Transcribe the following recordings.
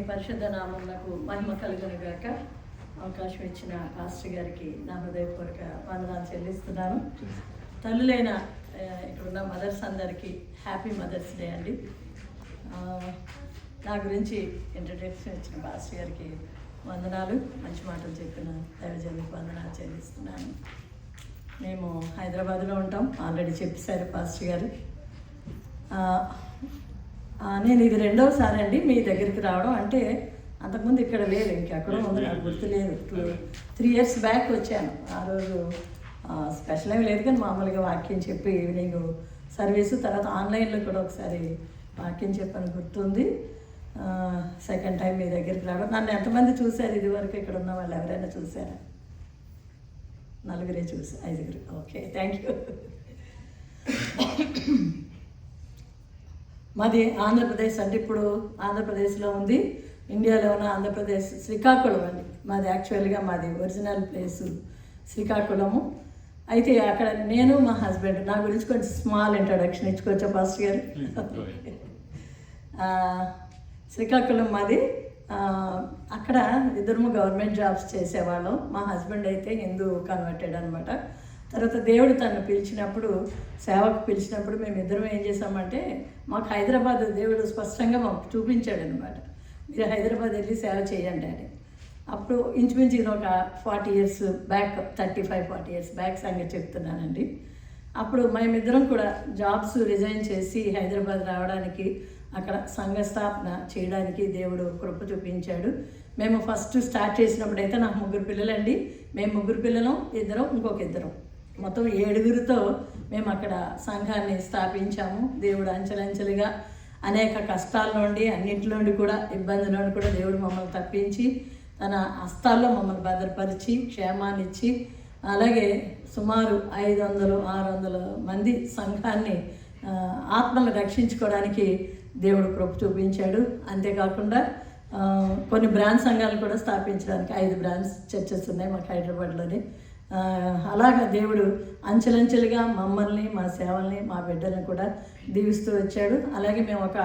పరిశుద్ధ నామమునకు మహిమ కలుగును గాక. అవకాశం ఇచ్చిన పాస్టర్ గారికి నా హృదయపూర్వక వందనాలు చెల్లిస్తున్నాను. తల్లులైన ఇక్కడున్న మదర్స్ అందరికీ హ్యాపీ మదర్స్ డే అండి. నా గురించి ఇంట్రడక్షన్ ఇచ్చిన పాస్టర్ గారికి వందనాలు, మంచి మాటలు చెప్పిన దైవజనులకు వందనాలు చెల్లిస్తున్నాను. మేము హైదరాబాద్లో ఉంటాం, ఆల్రెడీ చెప్పేశారు పాస్టర్ గారు. నేను ఇది రెండవసారి అండి మీ దగ్గరికి రావడం. అంటే అంతకుముందు ఇక్కడ లేదు, ఇంకెక్కడో ఉంది, నాకు గుర్తులేదు. 3 years బ్యాక్ వచ్చాను. ఆ రోజు స్పెషల్ ఏమి లేదు, కానీ మామూలుగా వాక్యం చెప్పి ఈవినింగ్ సర్వీసు, తర్వాత ఆన్లైన్లో కూడా ఒకసారి వాక్యం చెప్పని గుర్తుంది. సెకండ్ టైం మీ దగ్గరికి రావడం. నన్ను ఎంతమంది చూశారు ఇదివరకు? ఇక్కడ ఉన్న వాళ్ళు ఎవరైనా చూసారా? 4 చూసారు, 5. Okay, thank you. మాది ఆంధ్రప్రదేశ్ అండి. ఇప్పుడు ఆంధ్రప్రదేశ్లో ఉంది, ఇండియాలో ఉన్న ఆంధ్రప్రదేశ్ శ్రీకాకుళం అండి మాది. యాక్చువల్గా మాది ఒరిజినల్ ప్లేసు శ్రీకాకుళము. అయితే అక్కడ నేను మా హస్బెండ్, నా గురించి కొంచెం స్మాల్ ఇంట్రడక్షన్ ఇచ్చుకోవచ్చా పాస్టర్ గారు? శ్రీకాకుళం మాది. అక్కడ ఇద్దరము గవర్నమెంట్ జాబ్స్ చేసేవాళ్ళం. మా హస్బెండ్ అయితే హిందూ కన్వర్టెడ్ అనమాట. తర్వాత దేవుడు తను పిలిచినప్పుడు, సేవకు పిలిచినప్పుడు మేమిద్దరం ఏం చేసామంటే, మాకు హైదరాబాద్ దేవుడు స్పష్టంగా మాకు చూపించాడు అనమాట. మీరు హైదరాబాద్ వెళ్ళి సేవ చేయండి అని. అప్పుడు ఇంచుమించు ఇది ఒక 40 years బ్యాక్, 35-40 years బ్యాక్ సంగతి చెప్తున్నానండి. అప్పుడు మేమిద్దరం కూడా జాబ్స్ రిజైన్ చేసి హైదరాబాద్ రావడానికి, అక్కడ సంఘ స్థాపన చేయడానికి దేవుడు కృప చూపించాడు. మేము ఫస్ట్ స్టార్ట్ చేసినప్పుడు అయితే నాకు 3 పిల్లలండి. మేము 3 పిల్లలం, ఇంకొక ఇద్దరం, మొత్తం 7 మేము అక్కడ సంఘాన్ని స్థాపించాము. దేవుడు అంచెలంచెలుగా అనేక కష్టాల నుండి, అన్నింటి నుండి కూడా, ఇబ్బందుల నుండి కూడా దేవుడు మమ్మల్ని తప్పించి తన హస్తాల్లో మమ్మల్ని భద్రపరిచి క్షేమాన్ని ఇచ్చి, అలాగే సుమారు 500-600 మంది సంఘాన్ని ఆత్మను రక్షించుకోవడానికి దేవుడు కృప చూపించాడు. అంతేకాకుండా కొన్ని బ్రాంచ్ సంఘాలు కూడా స్థాపించడానికి 5 బ్రాంచ్ చర్చెస్ ఉన్నాయి మాకు హైదరాబాద్లోని. అలాగా దేవుడు అంచెలంచెలుగా మమ్మల్ని, మా సేవల్ని, మా బిడ్డల్ని కూడా దీవిస్తూ వచ్చాడు. అలాగే మేము ఒక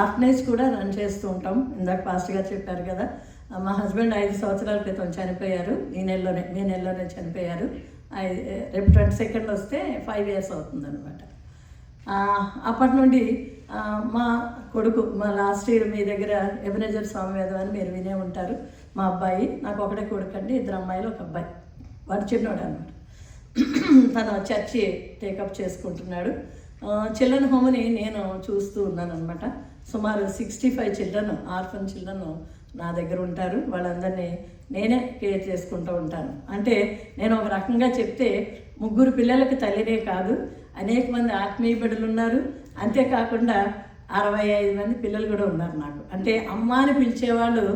ఆర్ఫనైజ్ కూడా రన్ చేస్తూ ఉంటాం. ఇందాక పాస్టర్ గారు చెప్పారు కదా, మా హస్బెండ్ 5 సంవత్సరాల క్రితం చనిపోయారు. మే నెలలోనే చనిపోయారు. రేపు 22nd వస్తే 5 years అవుతుందన్నమాట. అప్పటి నుండి మా కొడుకు, మా లాస్ట్ ఇయర్ మీ దగ్గర ఎబెనెజర్ స్వామివేదం అని మీరు వినే ఉంటారు. మా అబ్బాయి, నాకు ఒకటే కొడుకు అండి, 2 అమ్మాయిలు, 1 అబ్బాయి. వాడు చిన్నోడు అనమాట. తను చర్చి టేకప్ చేసుకుంటున్నాడు. చిల్డ్రన్ హోమ్ని నేను చూస్తూ ఉన్నాను అనమాట. సుమారు 65 చిల్డ్రన్, ఆర్ఫన్ చిల్డ్రన్ నా దగ్గర ఉంటారు. వాళ్ళందరినీ నేనే కేర్ చేసుకుంటూ ఉంటాను. అంటే నేను ఒక రకంగా చెప్తే 3 పిల్లలకి తల్లినే కాదు, అనేక మంది ఆత్మీయ బిడ్డలు ఉన్నారు. అంతేకాకుండా 65 మంది పిల్లలు కూడా ఉన్నారు నాకు. అంటే అమ్మ అని పిలిచేవాళ్ళు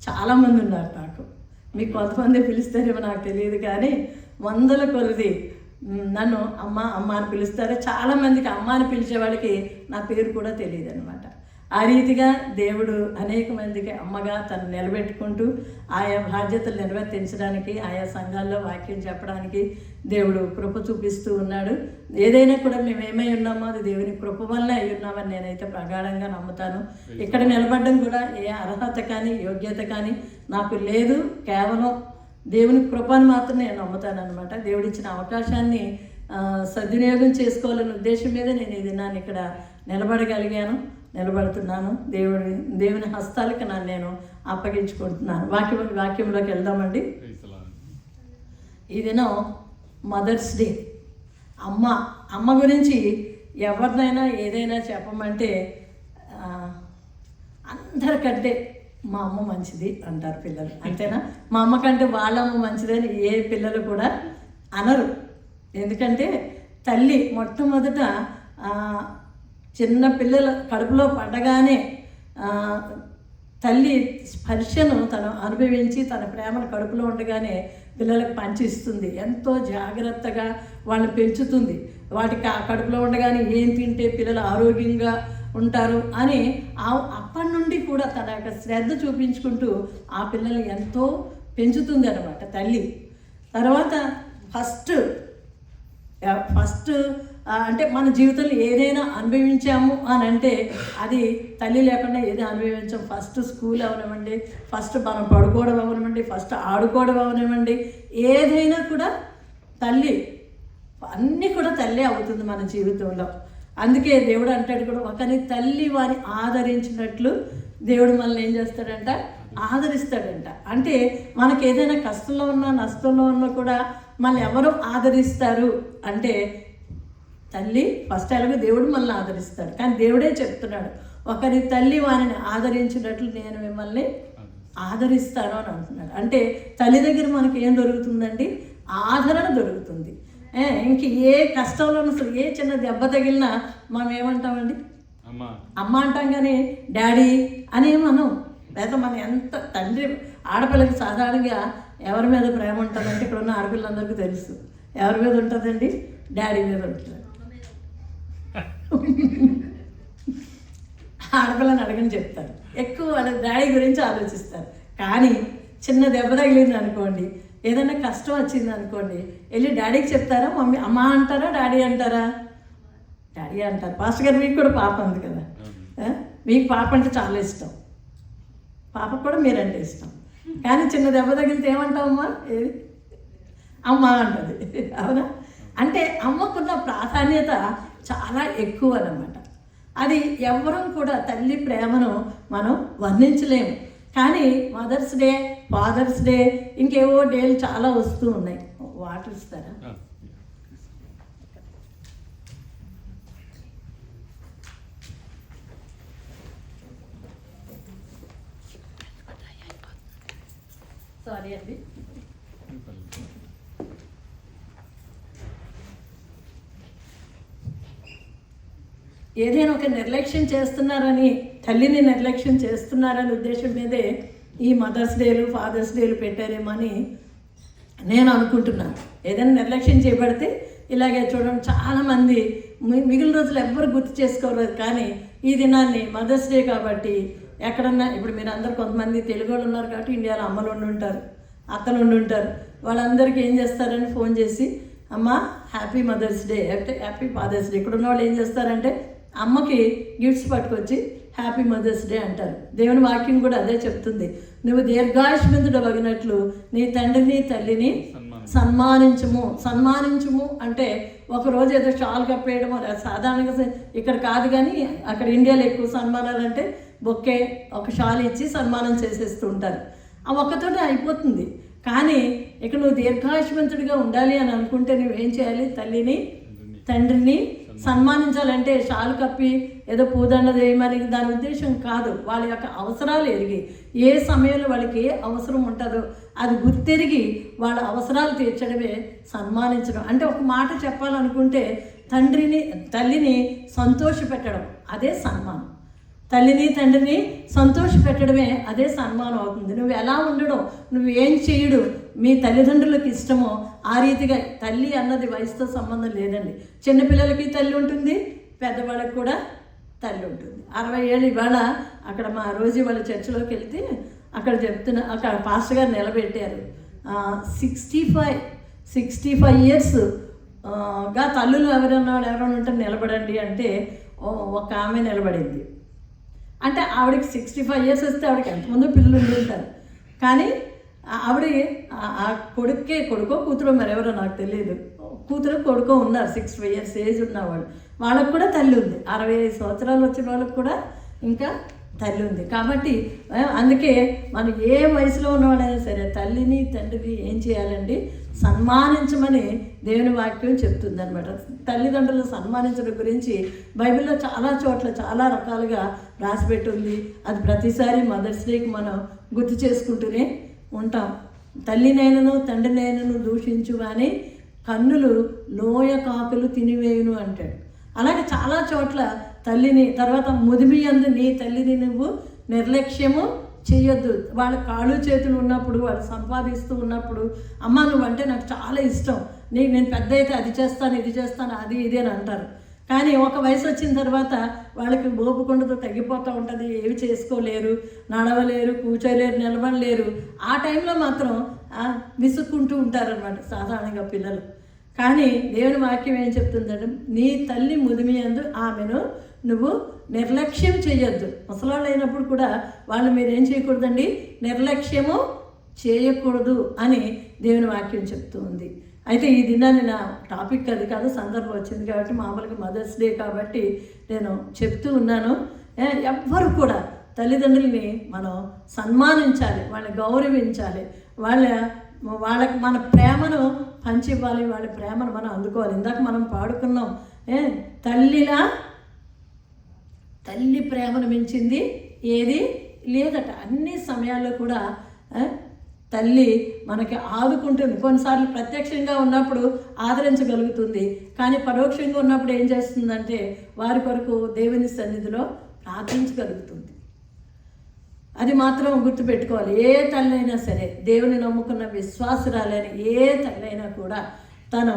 చాలామంది ఉన్నారు నాకు. మీకు కొంతమంది పిలుస్తారేమో నాకు తెలియదు, కానీ 100 కొలది నన్ను అమ్మ అని పిలుస్తారు. చాలామందికి అమ్మ అని పిలిచే వాళ్ళకి నా పేరు కూడా తెలియదు అనమాట. ఆ రీతిగా దేవుడు అనేక మందికి అమ్మగా తను నిలబెట్టుకుంటూ ఆయా బాధ్యతలు నిర్వర్తించడానికి, ఆయా సంఘాల్లో వాక్యం చెప్పడానికి దేవుడు కృప చూపిస్తూ ఉన్నాడు. ఏదైనా కూడా మేము ఏమై ఉన్నామో అది దేవుని కృప వల్ల అయి ఉన్నామని నేనైతే ప్రగాఢంగా నమ్ముతాను. ఇక్కడ నిలబడడం కూడా ఏ అర్హత కానీ యోగ్యత కానీ నాకు లేదు, కేవలం దేవుని కృపను మాత్రం నేను నమ్ముతాను అనమాట. దేవుడిచ్చిన అవకాశాన్ని సద్వినియోగం చేసుకోవాలనే ఉద్దేశం మీద నేను ఈ దినాన్ని ఇక్కడ నిలబడుతున్నాను. దేవుని హస్తాలకి నేను అప్పగించుకుంటున్నాను. వాక్యంలోకి వెళ్దామండి. ఈ దినం మదర్స్ డే. అమ్మ గురించి ఎవరినైనా ఏదైనా చెప్పమంటే అందరికంటే మా అమ్మ మంచిది అంటారు పిల్లలు. అంతేనా? మా అమ్మ కంటే వాళ్ళ అమ్మ మంచిదని ఏ పిల్లలు కూడా అనరు. ఎందుకంటే తల్లి మొట్టమొదట చిన్న పిల్లల కడుపులో పడ్డగానే తల్లి స్పర్శను తను అనుభవించి తన ప్రేమను కడుపులో ఉండగానే పిల్లలకు పంచిస్తుంది. ఎంతో జాగ్రత్తగా వాళ్ళని పెంచుతుంది. వాటికి ఆ కడుపులో ఉండగానే ఏం తింటే పిల్లలు ఆరోగ్యంగా ఉంటారు అని అప్పటి నుండి కూడా తన యొక్క శ్రద్ధ చూపించుకుంటూ ఆ పిల్లల్ని ఎంతో పెంచుతుంది అన్నమాట తల్లి. తర్వాత ఫస్ట్ అంటే మన జీవితంలో ఏదైనా అనుభవించాము అని అంటే అది తల్లి లేకుండా ఏది అనుభవించాం. ఫస్ట్ స్కూల్ అవనివ్వండి, ఫస్ట్ మనం పడుకోవడం అవనివ్వండి, ఫస్ట్ ఆడుకోవడం అవనివ్వండి, ఏదైనా కూడా తల్లి, అన్నీ కూడా తల్లి అవుతుంది మన జీవితంలో. అందుకే దేవుడు అంటాడు కూడా, ఒకరి తల్లి వారిని ఆదరించినట్లు దేవుడు మనల్ని ఏం చేస్తాడంట, ఆదరిస్తాడంట. అంటే మనకి ఏదైనా కష్టంలో ఉన్నా నష్టంలో ఉన్నా కూడా మనల్ని ఎవరు ఆదరిస్తారు అంటే తల్లి. ఫస్ట్ ఎలాగో దేవుడు మనల్ని ఆదరిస్తాడు, కానీ దేవుడే చెప్తున్నాడు, ఒకరి తల్లి వారిని ఆదరించినట్లు నేను మిమ్మల్ని ఆదరిస్తాను అని అంటున్నాడు. అంటే తల్లి దగ్గర మనకి ఏం దొరుకుతుందండి, ఆదరణ దొరుకుతుంది. ఇంక ఏ కష్టంలో అసలు ఏ చిన్న దెబ్బ తగిలినా మనం ఏమంటామండి, అమ్మ అంటాం, కానీ డాడీ అని మనం. లేదా మనం ఎంత తండ్రి, ఆడపిల్లకి సాధారణంగా ఎవరి మీద ప్రేమ ఉంటుందంటే ఇక్కడ ఉన్న ఆడపిల్లలందరికీ తెలుసు ఎవరి మీద ఉంటుందండి, డాడీ మీద ఉంటుంది. ఆడపిల్లని అడగని చెప్తారు, ఎక్కువ వాళ్ళ డాడీ గురించి ఆలోచిస్తారు. కానీ చిన్న దెబ్బ తగిలింది అనుకోండి, ఏదైనా కష్టం వచ్చింది అనుకోండి, వెళ్ళి డాడీకి చెప్తారా, మమ్మీ అమ్మ అంటారా, డాడీ అంటారా? డాడీ అంటారు. పాస్టర్ గారు మీకు కూడా పాప ఉంది కదా, మీకు పాప అంటే చాలా ఇష్టం, పాపకు కూడా మీరంటే ఇష్టం. కానీ చిన్న దెబ్బ తగిలితే ఏమంటావమ్మా, ఏది అమ్మ అంటుంది, అవునా? అంటే అమ్మకున్న ప్రాధాన్యత చాలా ఎక్కువ అన్నమాట. అది ఎవరూ కూడా తల్లి ప్రేమను మనం వర్ణించలేము. కానీ మదర్స్ డే, ఫాదర్స్ డే, ఇంకేవో డేలు చాలా వస్తూ ఉన్నాయి. వాటర్ ఇస్తారా? సారీ అండి. ఏదైనా ఒక నిర్లక్ష్యం చేస్తున్నారని, తల్లిని నిర్లక్ష్యం చేస్తున్నారని ఉద్దేశం మీదే ఈ మదర్స్ డేలు, ఫాదర్స్ డేలు పెట్టారేమో అని నేను అనుకుంటున్నాను. ఏదైనా నిర్లక్ష్యం చేయబడితే ఇలాగే చూడండి, చాలామంది మిగిలిన రోజులు ఎవ్వరు గుర్తు చేసుకోలేదు, కానీ ఈ దినాన్ని మదర్స్ డే కాబట్టి ఎక్కడన్నా, ఇప్పుడు మీరు అందరు కొంతమంది తెలుగు వాళ్ళు ఉన్నారు కాబట్టి ఇండియాలో అమ్మలు ఉండి ఉంటారు, అత్తలు ఉండి ఉంటారు. వాళ్ళందరికీ ఏం చేస్తారని ఫోన్ చేసి, అమ్మ happy mother's day, happy father's day. ఇక్కడ ఉన్న వాళ్ళు ఏం చేస్తారంటే అమ్మకి గిఫ్ట్స్ పట్టుకొచ్చి హ్యాపీ మదర్స్ డే అంటారు. దేవుని వాక్యం కూడా అదే చెప్తుంది, నువ్వు దీర్ఘాయుష్మంతుడు అగినట్లు నీ తండ్రిని తల్లిని సన్మానించుము. సన్మానించుము అంటే ఒకరోజు ఏదో షాల్ కప్పేయడం సాధారణంగా ఇక్కడ కాదు, కానీ అక్కడ ఇండియాలో ఎక్కువ సన్మానాలు అంటే బొక్కే, ఒక షాల్ ఇచ్చి సన్మానం చేసేస్తూ ఉంటారు. ఆ ఒక్కతోనే అయిపోతుంది. కానీ ఇక్కడ నువ్వు దీర్ఘాయుష్మంతుడిగా ఉండాలి అని అనుకుంటే నువ్వేం చేయాలి, తల్లిని తండ్రిని సన్మానించాలంటే షాలు కప్పి ఏదో పూదండ చేయమని దాని ఉద్దేశం కాదు. వాళ్ళ యొక్క అవసరాలు ఎరిగి, ఏ సమయంలో వాళ్ళకి ఏ అవసరం ఉంటుందో అది గుర్తెరిగి వాళ్ళ అవసరాలు తీర్చడమే సన్మానించడం. అంటే ఒక మాట చెప్పాలనుకుంటే తల్లిని సంతోషపెట్టడం అదే సన్మానం. తల్లిని తండ్రిని సంతోషపెట్టడమే అదే సన్మానం అవుతుంది. నువ్వు ఎలా ఉండడం, నువ్వు ఏం చేయడు, మీ తల్లిదండ్రులకు ఇష్టమో ఆ రీతిగా. తల్లి అన్నది వయసుతో సంబంధం లేదండి. చిన్నపిల్లలకి తల్లి ఉంటుంది, పెద్దవాళ్ళకి కూడా తల్లి ఉంటుంది. 60 ఏళ్ళు ఇవాళ అక్కడ మా రోజు వాళ్ళ చర్చిలోకి వెళ్తే అక్కడ అక్కడ పాస్టర్ గారు నిలబెట్టారు. 65 ఇయర్స్ గా తల్లులు ఎవరైనా ఉంటే నిలబడండి అంటే ఒక ఆమె నిలబడింది. అంటే ఆవిడకి 65 ఇయర్స్ వస్తే ఆవిడకి ఎంతమందో పిల్లలు ఉండి ఉంటారు. కానీ ఆవిడ ఆ కొడుకో కూతురో మరెవరో నాకు తెలియదు, కూతురు కొడుకో ఉన్నారు 65 ఇయర్స్ ఏజ్ ఉన్నవాళ్ళు. వాళ్ళకు కూడా తల్లి ఉంది. 65 సంవత్సరాలు వచ్చిన వాళ్ళకు కూడా ఇంకా తల్లి ఉంది. కాబట్టి అందుకే మనం ఏ వయసులో ఉన్నవాడైనా సరే తల్లిని తండ్రిని ఏం చేయాలండి, సన్మానించమని దేవుని వాక్యం చెప్తుంది అనమాట. తల్లిదండ్రులు సన్మానించడం గురించి బైబిల్లో చాలా చోట్ల చాలా రకాలుగా రాసిపెట్టుంది. అది ప్రతిసారి మదర్స్ డేకి మనం గుర్తు చేసుకుంటూనే ఉంటాం. తల్లినైనను తండ్రినైనను దూషించు అని కన్నులు లోయ కాకులు తినివేయును అంటాడు. అలాగే చాలా చోట్ల తల్లిని, తర్వాత ముదిమి యందు నీ తల్లిని నువ్వు నిర్లక్ష్యము చేయొద్దు. వాళ్ళ కాళ్ళు చేతులు ఉన్నప్పుడు, వాళ్ళు సంపాదిస్తూ ఉన్నప్పుడు, అమ్మ నువ్వంటే నాకు చాలా ఇష్టం, నేను పెద్ద అయితే అది చేస్తాను ఇది చేస్తాను అది ఇది అని అంటారు. కానీ ఒక వయసు వచ్చిన తర్వాత వాళ్ళకి ఓపికండతో తగ్గిపోతూ ఉంటుంది, ఏవి చేసుకోలేరు, నడవలేరు, కూర్చోలేరు, నిలబడలేరు. ఆ టైంలో మాత్రం విసుక్కుంటూ ఉంటారనమాట సాధారణంగా పిల్లలు. కానీ దేవుని వాక్యం ఏం చెప్తుందంటే నీ తల్లి ముదిమి యందు ఆమెను నువ్వు నిర్లక్ష్యం చేయొద్దు. ముసలాళ్ళు అయినప్పుడు కూడా వాళ్ళు మీరేం చేయకూడదండి, నిర్లక్ష్యము చేయకూడదు అని దేవుని వాక్యం చెప్తూ ఉంది. అయితే ఈ దినాన్ని నా టాపిక్ అది కాదు, సందర్భం వచ్చింది కాబట్టి మామూలుగా మదర్స్ డే కాబట్టి నేను చెప్తూ ఉన్నాను. ఎవ్వరు కూడా తల్లిదండ్రుల్ని మనం సన్మానించాలి, వాళ్ళని గౌరవించాలి, వాళ్ళకి మన ప్రేమను పంచివ్వాలి, వాళ్ళ ప్రేమను మనం అందుకోవాలి. ఇందాక మనం పాడుకున్నాం, తల్లి ప్రేమను మించింది ఏది లేదట. అన్ని సమయాల్లో కూడా తల్లి మనకి ఆదుకుంటుంది. కొన్నిసార్లు ప్రత్యక్షంగా ఉన్నప్పుడు ఆదరించగలుగుతుంది, కానీ పరోక్షంగా ఉన్నప్పుడు ఏం చేస్తుందంటే వారి కొరకు దేవుని సన్నిధిలో ప్రార్థించగలుగుతుంది. అది మాత్రం గుర్తుపెట్టుకోవాలి. ఏ తల్లి అయినా సరే, దేవుని నమ్ముకున్న విశ్వాసురాలైన ఏ తల్లి అయినా కూడా తను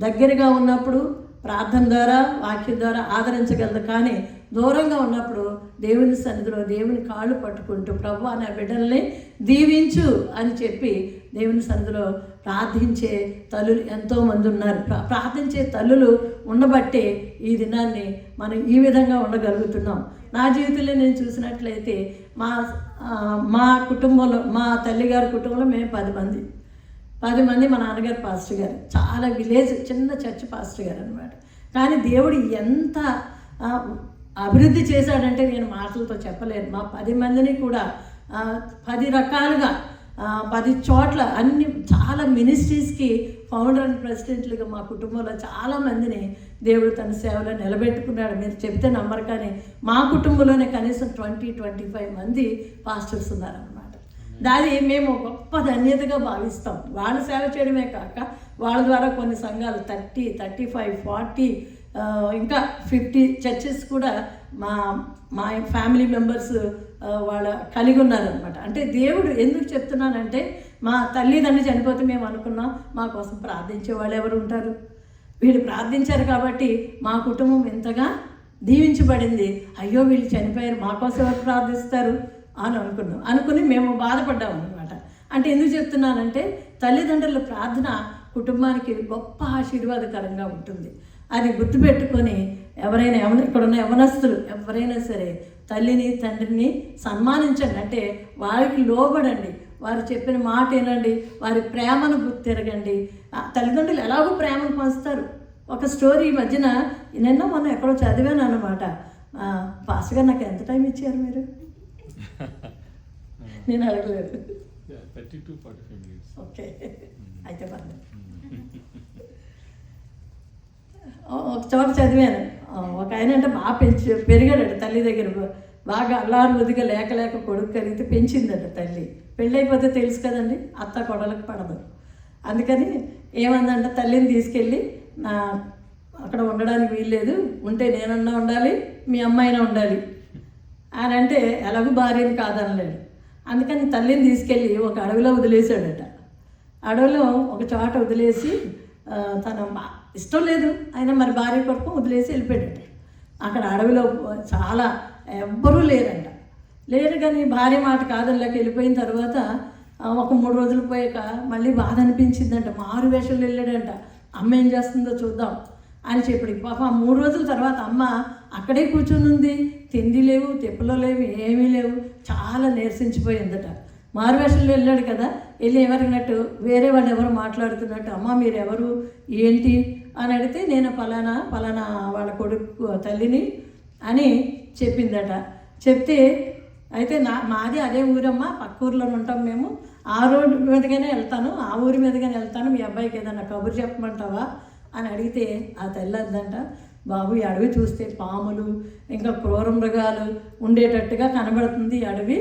దగ్గరగా ఉన్నప్పుడు ప్రార్థన ద్వారా వాక్యం ద్వారా ఆదరించగలదు, కానీ దూరంగా ఉన్నప్పుడు దేవుని సన్నిధిలో దేవుని కాళ్ళు పట్టుకుంటూ ప్రభువా నా బిడ్డల్ని దీవించు అని చెప్పి దేవుని సన్నిధిలో ప్రార్థించే తల్లులు ఎంతోమంది ఉన్నారు. ప్రార్థించే తల్లులు ఉండబట్టే ఈ దినాన్ని మనం ఈ విధంగా ఉండగలుగుతున్నాం. నా జీవితంలో నేను చూసినట్లయితే మా కుటుంబంలో, మా తల్లిగారి కుటుంబంలో మేము 10 మంది. మా నాన్నగారు పాస్టర్ గారు, చాలా విలేజ్ చిన్న చర్చ్ పాస్టర్ గారు అనమాట. కానీ దేవుడు ఎంత అభివృద్ధి చేశాడంటే నేను మాటలతో చెప్పలేను. మా 10 మందిని కూడా 10 రకాలుగా 10 చోట్ల అన్ని చాలా మినిస్ట్రీస్కి ఫౌండర్ అండ్ ప్రెసిడెంట్లుగా మా కుటుంబంలో చాలామందిని దేవుడు తన సేవలో నిలబెట్టుకున్నాడు. మీరు చెప్తే నమ్మరు, కానీ మా కుటుంబంలోనే కనీసం 20-25 మంది పాస్టర్స్ ఉన్నారన్నమాట. దాన్ని మేము గొప్ప ధన్యతగా భావిస్తాం. వాళ్ళు సేవ చేయడమే కాక వాళ్ళ ద్వారా కొన్ని సంఘాలు 30, 35, 40 ఇంకా 50 చర్చెస్ కూడా మా ఫ్యామిలీ మెంబర్స్ వాళ్ళ కలిగి ఉన్నారనమాట. అంటే దేవుడు ఎందుకు చెప్తున్నానంటే, మా తల్లిదండ్రులు చనిపోతే మేము అనుకున్నాం మా కోసం ప్రార్థించే వాళ్ళు ఎవరు ఉంటారు, వీళ్ళు ప్రార్థించారు కాబట్టి మా కుటుంబం ఎంతగా దీవించబడింది. అయ్యో వీళ్ళు చనిపోయారు, మా కోసం ఎవరు ప్రార్థిస్తారు అని అనుకుని మేము బాధపడ్డాం అనమాట. అంటే ఎందుకు చెప్తున్నానంటే, తల్లిదండ్రుల ప్రార్థన కుటుంబానికి గొప్ప ఆశీర్వాదకరంగా ఉంటుంది. అది గుర్తుపెట్టుకొని ఎవరైనా ఇక్కడున్న యవనస్తులు ఎవరైనా సరే తల్లిని తండ్రిని సన్మానించండి. అంటే వారికి లోబడండి, వారు చెప్పిన మాట వినండి, వారి ప్రేమను గుర్తిరగండి. తల్లిదండ్రులు ఎలాగో ప్రేమను పంచుతారు. ఒక స్టోరీ ఈ మధ్యన మొన్న ఎక్కడో చదివాను అన్నమాట. పాస్టర్ గారు నాకు ఎంత టైం ఇచ్చారు మీరు? నేను అడగలేదు. ఓకే, అయితే పర్లేదు. ఒక చోట చదివాను, ఒక ఆయన అంటే బాగా పెరిగాడట తల్లి దగ్గర. బాగా అల్లారు ముదిగా లేక కొడుకు కలిగితే పెంచిందట తల్లి. పెళ్ళైపోతే తెలుసు కదండి, అత్త కొడలకు పడదు. అందుకని ఏమందంట, తల్లిని తీసుకెళ్ళి అక్కడ ఉండడానికి వీల్లేదు, ఉంటే నేనన్నా ఉండాలి, మీ అమ్మాయినా ఉండాలి అని అంటే ఎలాగూ భార్యని కాదనలేడు. అందుకని తల్లిని తీసుకెళ్ళి ఒక అడవిలో వదిలేశాడట. అడవిలో ఒక చోట వదిలేసి తన ఇష్టం లేదు అయినా మరి భార్య కొరకు వదిలేసి వెళ్ళిపోయాడట. అక్కడ అడవిలో చాలా ఎవ్వరూ లేరు కానీ భార్య మాట కాదనిలోకి వెళ్ళిపోయిన తర్వాత ఒక 3 రోజులు పోయాక మళ్ళీ బాధ అనిపించిందంట. మారు వేషంలో వెళ్ళాడంట. అమ్మ ఏం చేస్తుందో చూద్దాం అని చెప్పి పాప 3 రోజుల తర్వాత అమ్మ అక్కడే కూర్చుని ఉంది. తిండి లేవు, తిప్పలో లేవు, ఏమీ లేవు, చాలా నీరసించిపోయిందట. మారువేషంలో వెళ్ళాడు కదా, వెళ్ళి ఎవరినట్టు వేరే వాళ్ళు ఎవరు మాట్లాడుతున్నట్టు, అమ్మ మీరెవరు ఏంటి అని అడిగితే నేను పలానా వాళ్ళ కొడుకు తల్లిని అని చెప్పిందట. చెప్తే అయితే మాది అదే ఊరమ్మ, పక్క ఊరిలో ఉంటాం మేము, ఆ రోడ్డు మీదగానే వెళ్తాను, ఆ ఊరి మీదగానే వెళ్తాను, మీ అబ్బాయికి ఏదన్నా కబురు చెప్పమంటావా అని అడిగితే ఆ తల్లి అందంట, బాబు ఈ అడవి చూస్తే పాములు ఇంకా క్రూర మృగాలు ఉండేటట్టుగా కనబడుతుంది ఈ అడవి.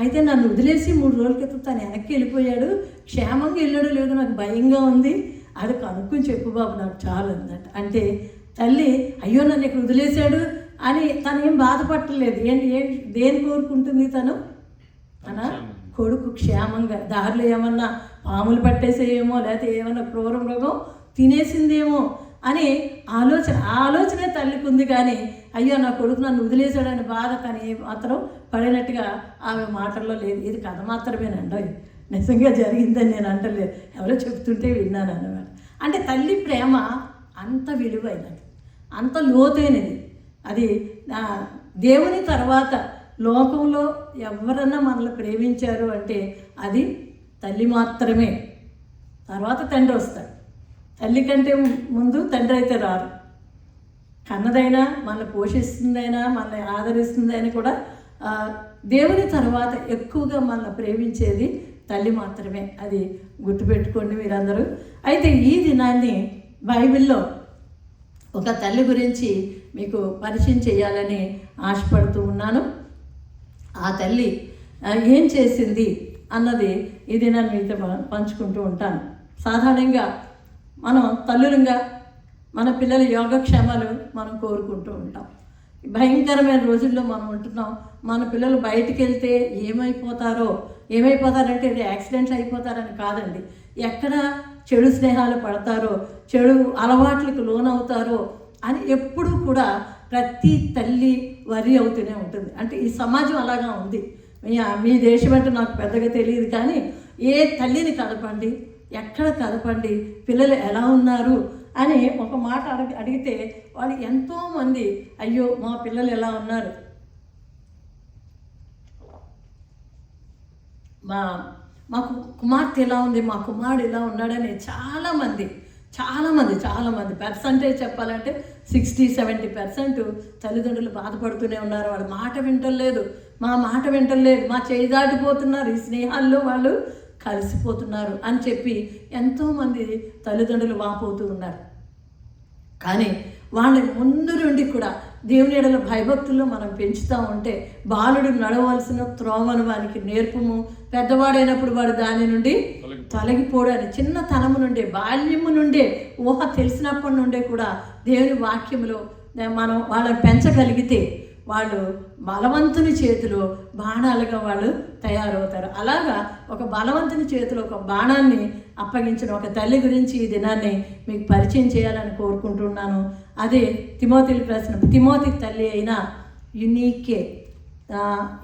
అయితే నన్ను వదిలేసి 3 రోజుల క్రితం తను వెనక్కి వెళ్ళిపోయాడు, క్షేమంగా వెళ్ళాడో లేదో నాకు భయంగా ఉంది, అది కనుక్కొని చెప్పు బాబు నాకు చాలు అందట. అంటే తల్లి అయ్యో నన్ను ఇక్కడ వదిలేశాడు అని తను ఏం బాధపడలేదు. దేని కోరుకుంటుంది తను? తన కొడుకు క్షేమంగా, దారిలో ఏమన్నా పాములు పట్టేసేయేమో లేకపోతే ఏమన్నా క్రూర మృగం తినేసిందేమో అని ఆలోచనే తల్లికి ఉంది. కానీ అయ్యో నా కొడుకు నన్ను వదిలేశాడని బాధ కానీ మాత్రం పడినట్టుగా ఆమె మాటల్లో లేదు. ఇది కథ మాత్రమేనండి, నిజంగా జరిగిందని నేను అంటలేదు, ఎవరో చెప్తుంటే విన్నాను అన్నమాట. అంటే తల్లి ప్రేమ అంత విలువైనది, అంత లోతైనది. అది దేవుని తర్వాత లోకంలో ఎవరన్నా మనల్ని ప్రేమించారు అంటే అది తల్లి మాత్రమే. తర్వాత తండ్రి వస్తాడు. తల్లి కంటే ముందు తండ్రి అయితే రారు. కన్నదైనా మనల్ని పోషిస్తుందైనా మనల్ని ఆదరిస్తుందైనా కూడా దేవుని తర్వాత ఎక్కువగా మనల్ని ప్రేమించేది తల్లి మాత్రమే. అది గుర్తుపెట్టుకోండి మీరందరూ. అయితే ఈ దినాన్ని బైబిల్లో ఒక తల్లి గురించి మీకు పరిచయం చేయాలని ఆశపడుతూ ఉన్నాను. ఆ తల్లి ఏం చేసింది అన్నది ఈ దినాన్ని మీతో పంచుకుంటూ ఉంటాను. సాధారణంగా మనం తల్లులుగా మన పిల్లల యోగక్షేమాలు మనం కోరుకుంటూ ఉంటాం. భయంకరమైన రోజుల్లో మనం ఉంటున్నాం. మన పిల్లలు బయటికి వెళ్తే ఏమైపోతారంటే ఇది యాక్సిడెంట్లు అయిపోతారని కాదండి, ఎక్కడ చెడు స్నేహాలు పడతారో, చెడు అలవాట్లకు లోనవుతారో అని ఎప్పుడూ కూడా ప్రతి తల్లి వరి అవుతూనే ఉంటుంది. అంటే ఈ సమాజం అలాగా ఉంది. మీ దేశం అంటే నాకు పెద్దగా తెలియదు, కానీ ఏ తల్లిని కదపండి, ఎక్కడ కదపండి, పిల్లలు ఎలా ఉన్నారు అని ఒక మాట అడిగితే వాళ్ళు ఎంతోమంది అయ్యో మా పిల్లలు ఎలా ఉన్నారు, మా కుమార్తె ఎలా ఉంది, మా కుమారుడు ఎలా ఉన్నాడని చాలామంది పర్సంటేజ్ చెప్పాలంటే 60-70% తల్లిదండ్రులు బాధపడుతూనే ఉన్నారు. వాళ్ళ మాట వింటలేదు, మా చేయి దాటిపోతున్నారు, ఈ స్నేహాల్లో వాళ్ళు కలిసిపోతున్నారు అని చెప్పి ఎంతోమంది తల్లిదండ్రులు వాపోతూ ఉన్నారు. కానీ వాళ్ళ ముందు నుండి కూడా దేవుని ఎడల భయభక్తుల్లో మనం పెంచుతూ ఉంటే బాలుడు నడవలసిన త్రోవను వానికి నేర్పము, పెద్దవాడైనప్పుడు వాడు దాని నుండి తొలగిపోవడానికి చిన్నతనము నుండే, బాల్యము నుండే, ఊహ తెలిసినప్పటి నుండే కూడా దేవుని వాక్యములో మనం వాళ్ళని పెంచగలిగితే వాళ్ళు బలవంతుని చేతిలో బాణాలుగా వాళ్ళు తయారవుతారు. అలాగా ఒక బలవంతుని చేతిలో ఒక బాణాన్ని అప్పగించిన ఒక తల్లి గురించి ఈ దినాన్ని మీకు పరిచయం చేయాలని కోరుకుంటున్నాను. అదే తిమోతికి రాసిన తిమోతి తల్లి అయిన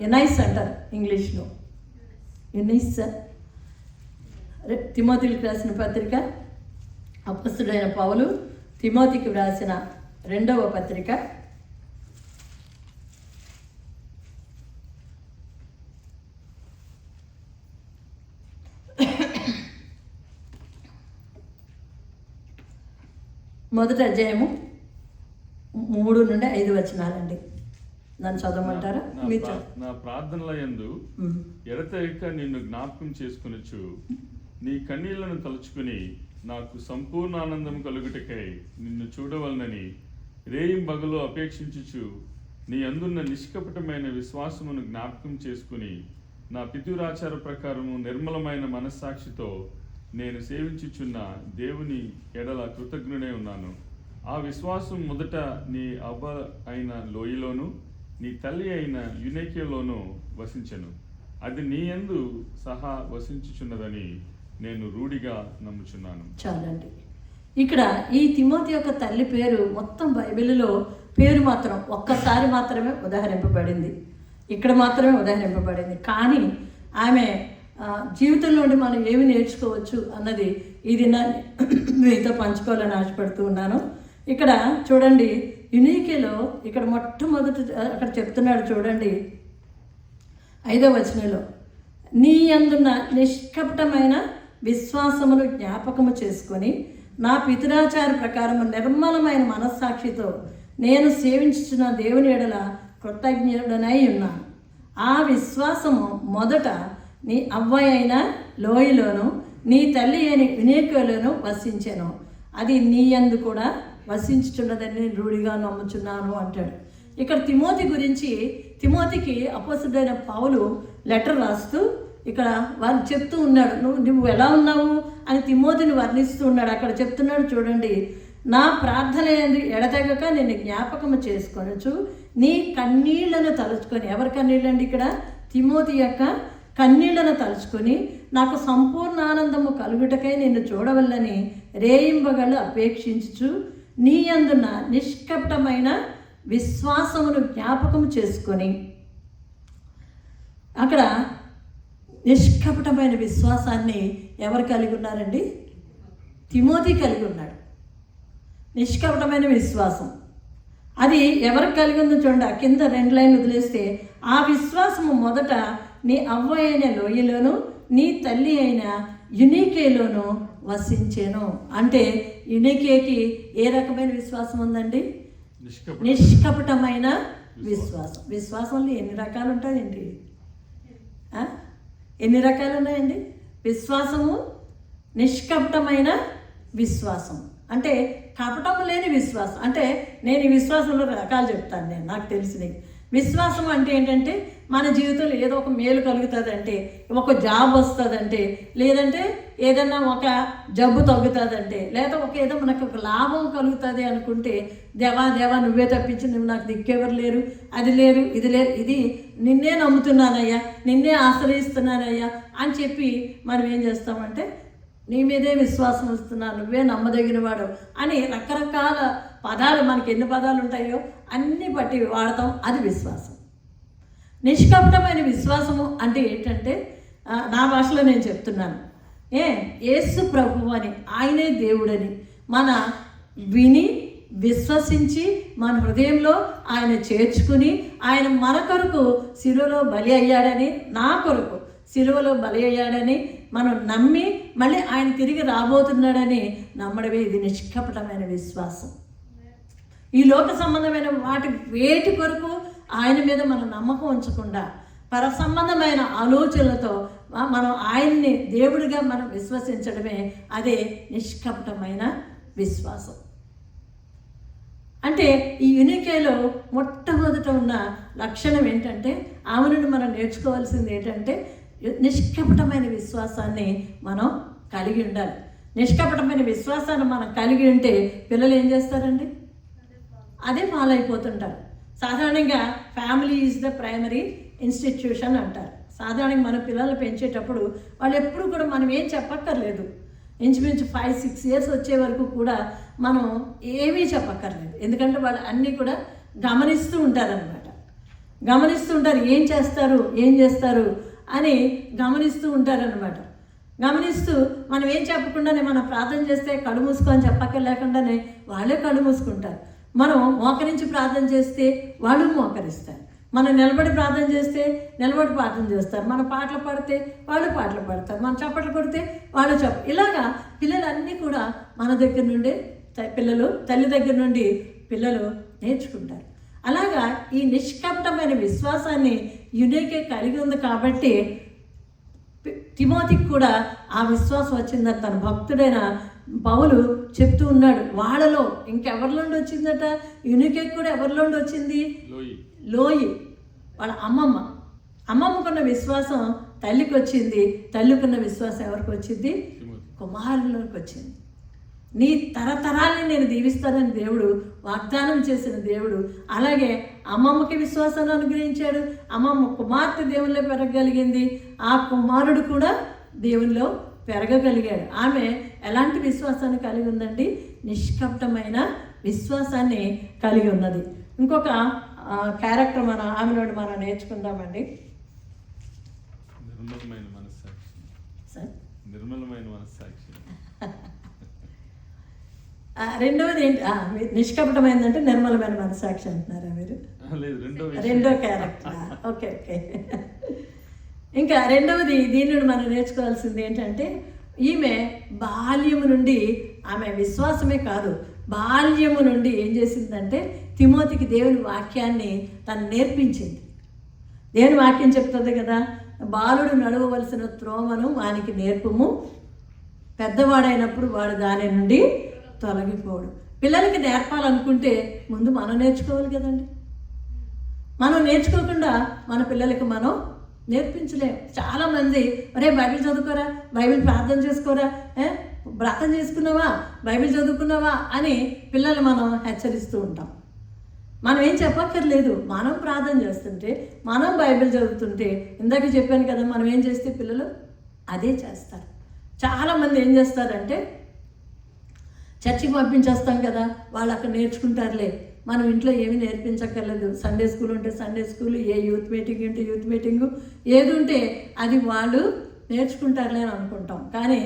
యునైస్ అంటారు ఇంగ్లీష్లో, యునైస్. తిమోతికి రాసిన పత్రిక అపొస్తలుడైన పౌలు తిమోతికి రాసిన 2వ పత్రిక 1వ అధ్యాయము 3-5 వచనాలండి. నన్ను చదవమంటారా? నా ప్రార్థనల యందు ఎడతెగక నిన్ను జ్ఞాపకం చేసుకొనుచు నీ కన్నీళ్లను తలుచుకుని నాకు సంపూర్ణ ఆనందం కలుగుటకై నిన్ను చూడవలనని రేయింబగలు అపేక్షించుచు నీ అందున్న నిష్కపటమైన విశ్వాసమును జ్ఞాపకం చేసుకుని నా పితృరాచార ప్రకారము నిర్మలమైన మనస్సాక్షితో నేను సేవించుచున్న దేవుని ఎడల కృతజ్ఞుడై ఉన్నాను. ఆ విశ్వాసం మొదట నీ అవ్వ అయిన లోయలోను నీ తల్లి అయిన యునేకిలోను వసించెను. అది నీ యందు సహా వసించుచున్నదని నేను రూఢిగా నమ్ముచున్నాను. చాలండి. ఇక్కడ ఈ తిమోతి యొక్క తల్లి పేరు మొత్తం బైబిల్లో పేరు మాత్రం ఒక్కసారి మాత్రమే ఉదాహరింపబడింది, ఇక్కడ మాత్రమే ఉదాహరింపబడింది. కానీ ఆమె జీవితంలో నుండి మనం ఏమి నేర్చుకోవచ్చు అన్నది ఈ దినాన్ని మీతో పంచుకోవాలని ఆశపడుతూ ఉన్నాను. ఇక్కడ చూడండి, యునీకేలో ఇక్కడ మొట్టమొదటి అక్కడ చెప్తున్నాడు చూడండి, 5వ వచనంలో నీ అందున్న నిష్కపటమైన విశ్వాసమును జ్ఞాపకము చేసుకొని నా పితృాచార ప్రకారము నిర్మలమైన మనస్సాక్షితో నేను సేవించుచున్న దేవుని ఎడల కృతజ్ఞుడనై ఉన్నాను. ఆ విశ్వాసము మొదట నీ అవ్వ అయిన లోయలోను నీ తల్లి అయిన యునేకోలోను వసించెను. అది నీ యందు కూడా వసించుచున్నదని నేను రూఢిగా నమ్ముచున్నాను అంటాడు. ఇక్కడ తిమోతి గురించి, తిమోతికి అపోస్తలుడైన పౌలు లెటర్ రాస్తూ ఇక్కడ వాళ్ళు చెప్తూ ఉన్నాడు, నువ్వు ఎలా ఉన్నావు అని తిమోతిని వర్ణిస్తూ ఉన్నాడు. అక్కడ చెప్తున్నాడు చూడండి, నా ప్రార్థన ఎడతెగక నేను జ్ఞాపకము చేసుకొనొచ్చు నీ కన్నీళ్లను తలుచుకొని. ఎవరి కన్నీళ్ళండి ఇక్కడ? తిమోతి యొక్క కన్నీళ్లను తలుచుకొని నాకు సంపూర్ణ ఆనందము కలుగుటకై నిన్ను చూడవల్లని రేయింబగళ్ళు అపేక్షించుచు నీ అందున్న నిష్కపటమైన విశ్వాసమును జ్ఞాపకము చేసుకొని. అక్కడ నిష్కపటమైన విశ్వాసాన్ని ఎవరు కలిగి ఉన్నారండి? తిమోతి కలిగి ఉన్నాడు. నిష్కపటమైన విశ్వాసం. అది ఎవరికి కలిగి ఉందో చూడండి. ఆ కింద 2 లైన్లు వదిలేస్తే, ఆ విశ్వాసము మొదట నీ అవ్వ అయిన లోయలోను నీ తల్లి అయిన యునికేలోను వసించేను. అంటే యునికేకి ఏ రకమైన విశ్వాసం ఉందండి? నిష్కపటమైన విశ్వాసం. విశ్వాసంలో ఎన్ని రకాలు ఉంటాయండి? ఎన్ని రకాలు ఉన్నాయండి? విశ్వాసము నిష్కపటమైన విశ్వాసం అంటే కపటం లేని విశ్వాసం. అంటే నేను ఈ విశ్వాసంలో రకాలు చెప్తాను. నాకు తెలిసినవి. విశ్వాసం అంటే ఏంటంటే మన జీవితంలో ఏదో ఒక మేలు కలుగుతుందంటే, ఒక జాబ్ వస్తుందంటే, లేదంటే ఏదన్నా ఒక జబ్బు తగ్గుతుందంటే, లేదా ఏదో మనకు ఒక లాభం కలుగుతుంది అనుకుంటే, దేవా నువ్వే తప్పించి నువ్వు నాకు దిక్కెవరు లేరు, అది లేరు ఇది లేరు, ఇది నిన్నే నమ్ముతున్నానయ్యా, నిన్నే ఆశ్రయిస్తున్నానయ్యా అని చెప్పి మనం ఏం చేస్తామంటే, నీ మీదే విశ్వాసం వస్తున్నాను, నువ్వే నమ్మదగిన వాడు అని రకరకాల పదాలు, మనకి ఎన్ని పదాలు ఉంటాయో అన్ని బట్టి వాడతాం. అది విశ్వాసం. నిష్కపటమైన విశ్వాసము అంటే ఏంటంటే, నా భాషలో నేను చెప్తున్నాను, యేసు ప్రభువు అని, ఆయనే దేవుడని మన విని విశ్వసించి మన హృదయంలో ఆయన చేర్చుకుని, ఆయన మన కొరకు శిలువలో బలి అయ్యాడని, నా కొరకు శిలువలో బలి అయ్యాడని మనం నమ్మి మళ్ళీ ఆయన తిరిగి రాబోతున్నాడని నమ్మడమే ఇది నిష్కపటమైన విశ్వాసం. ఈ లోక సంబంధమైన వేటి కొరకు ఆయన మీద మనం నమ్మకం ఉంచకుండా పర సంబంధమైన ఆలోచనలతో మనం ఆయన్ని దేవుడిగా మనం విశ్వసించడమే అదే నిష్కపటమైన విశ్వాసం. అంటే ఈ యునికేలో మొట్టమొదట ఉన్న లక్షణం ఏంటంటే, ఆమె నుండి మనం నేర్చుకోవాల్సింది ఏంటంటే, నిష్కపటమైన విశ్వాసాన్ని మనం కలిగి ఉండాలి. నిష్కపటమైన విశ్వాసాన్ని మనం కలిగి ఉంటే పిల్లలు ఏం చేస్తారండి? అదే ఫాలో అయిపోతుంటారు. సాధారణంగా family is the primary institution అంటారు. సాధారణంగా మన పిల్లల్ని పెంచేటప్పుడు వాళ్ళు ఎప్పుడు కూడా మనం ఏం చెప్పక్కర్లేదు. ఇంచుమించు 5-6 ఇయర్స్ వచ్చే వరకు కూడా మనం ఏమీ చెప్పక్కర్లేదు. ఎందుకంటే వాళ్ళు అన్నీ కూడా గమనిస్తూ ఉంటారనమాట. గమనిస్తూ ఉంటారు, ఏం చేస్తారు అని గమనిస్తూ ఉంటారనమాట. గమనిస్తూ మనం ఏం చెప్పకుండానే మనం ప్రార్థన చేస్తే కళ్ళు మూసుకొని చెప్పక్కర్లేకుండానే వాళ్ళే కళ్ళు మూసుకుంటారు. మనం మోకరించి ప్రార్థన చేస్తే వాళ్ళు మోకరిస్తారు. మనం నిలబడి ప్రార్థన చేస్తే నిలబడి ప్రార్థన చేస్తారు. మనం పాటలు పాడితే వాళ్ళు పాటలు పాడతారు. మనం చప్పట్లు కొడితే వాళ్ళు ఇలాగా పిల్లలన్నీ కూడా మన దగ్గర నుండి తల్లి దగ్గర నుండి పిల్లలు నేర్చుకుంటారు. అలాగా ఈ నిష్కపటమైన విశ్వాసాన్ని యునికే కలిగి ఉంది కాబట్టి తిమోతికి కూడా ఆ విశ్వాసం వచ్చిందని తన భక్తుడైన పౌలు చెప్తూ ఉన్నాడు. వాళ్ళలో ఇంకెవరిలోండి వచ్చిందట? యునికే కూడా ఎవరిలోండి వచ్చింది? లోయి వాళ్ళ అమ్మమ్మకున్న విశ్వాసం తల్లికి వచ్చింది. తల్లికున్న విశ్వాసం ఎవరికి వచ్చింది? కుమారులోకి వచ్చింది. నీ తరతరాల్ని నేను దీవిస్తానని దేవుడు వాగ్దానం చేసిన దేవుడు. అలాగే అమ్మమ్మకి విశ్వాసాన్ని అనుగ్రహించాడు. అమ్మమ్మ కుమార్తె దేవుల్లో పెరగగలిగింది. ఆ కుమారుడు కూడా దేవుల్లో పెరగగలిగాడు. ఆమె ఎలాంటి విశ్వాసాన్ని కలిగి ఉందండి? నిష్కపటమైన విశ్వాసాన్ని కలిగి ఉన్నది. ఇంకొక క్యారెక్టర్ ఆమె నుండి మనం నేర్చుకుందామండి. నిర్మలమైన మనస్సాక్షి. రెండవది ఏంటి? నిష్కపటమైందంటే నిర్మలమైన మనస్సాక్షి అంటున్నారా మీరు? రెండో క్యారెక్టర్. ఓకే. ఇంకా రెండవది దీని నుండి మనం నేర్చుకోవాల్సింది ఏంటంటే, ఈమె బాల్యము నుండి, ఆమె విశ్వాసమే కాదు బాల్యము నుండి ఏం చేసిందంటే తిమోతికి దేవుని వాక్యాన్ని తను నేర్పించింది. దేవుని వాక్యం చెప్తుంది కదా, బాలుడు నడవవలసిన త్రోవను వానికి నేర్పుము, పెద్దవాడైనప్పుడు వాడు దాని నుండి తొలగిపోడు. పిల్లలకి నేర్పాలనుకుంటే ముందు మనం నేర్చుకోవాలి కదండి. మనం నేర్చుకోకుండా మన పిల్లలకి మనం నేర్పించలేం. చాలామంది బైబిల్ చదువుకోరా, బైబిల్ ప్రార్థన చేసుకోరా, ప్రార్థన చేసుకున్నావా, బైబిల్ చదువుకున్నావా అని పిల్లలు మనం హెచ్చరిస్తూ ఉంటాం. మనం ఏం చెప్పక్కర్లేదు. మనం ప్రార్థన చేస్తుంటే, మనం బైబిల్ చదువుతుంటే, ఇందాక చెప్పాను కదా, మనం ఏం చేస్తే పిల్లలు అదే చేస్తారు. చాలామంది ఏం చేస్తారంటే, చర్చికి పంపించేస్తాం కదా, వాళ్ళు అక్కడ నేర్చుకుంటారులే, మనం ఇంట్లో ఏమీ నేర్పించక్కర్లేదు. సండే స్కూల్ ఉంటే సండే స్కూల్, ఏ యూత్ మీటింగ్ ఉంటే యూత్ మీటింగు, ఏది ఉంటే అది వాళ్ళు నేర్చుకుంటారులే అని అనుకుంటాం. కానీ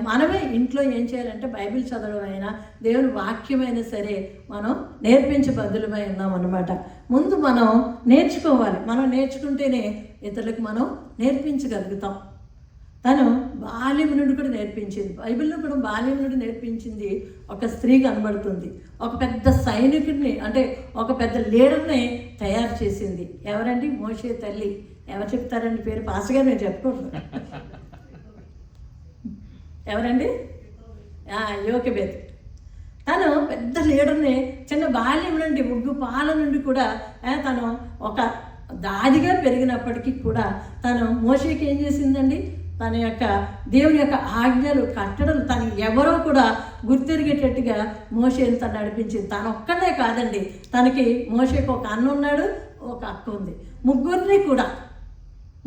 మనమే ఇంట్లో ఏం చేయాలంటే బైబిల్ చదవడం అయినా దేవుని వాక్యమైనా సరే మనం నేర్పించే బదులమై ఉన్నాం అన్నమాట. ముందు మనం నేర్చుకోవాలి. మనం నేర్చుకుంటేనే ఇతరులకు మనం నేర్పించగలుగుతాం. తను బాల్యం నుండి కూడా నేర్పించింది. బైబిల్లో కూడా బాల్యం నుండి నేర్పించింది ఒక స్త్రీ కనబడుతుంది. ఒక పెద్ద సైనికుడిని, అంటే ఒక పెద్ద లీడర్ని తయారు చేసింది. ఎవరండి? మోషే తల్లి. ఎవరు చెప్తారండి పేరు? పాస్గా నేను చెప్పకూడదు. ఎవరండి? యోకెబెత్. తను పెద్ద లీడర్ని చిన్న బాల్యం నుండి, ముగ్గు పాల నుండి కూడా తను ఒక దాదిగా పెరిగినప్పటికీ కూడా తను మోషేకి ఏం చేసిందండి? తన యొక్క దేవుని యొక్క ఆజ్ఞలు కట్టడం తను ఎవరో కూడా గుర్తిరిగేటట్టుగా మోషేని తను నడిపించింది. తను ఒక్కడే కాదండి, తనకి మోషేకి ఒక అన్న ఉన్నాడు, ఒక అక్క ఉంది.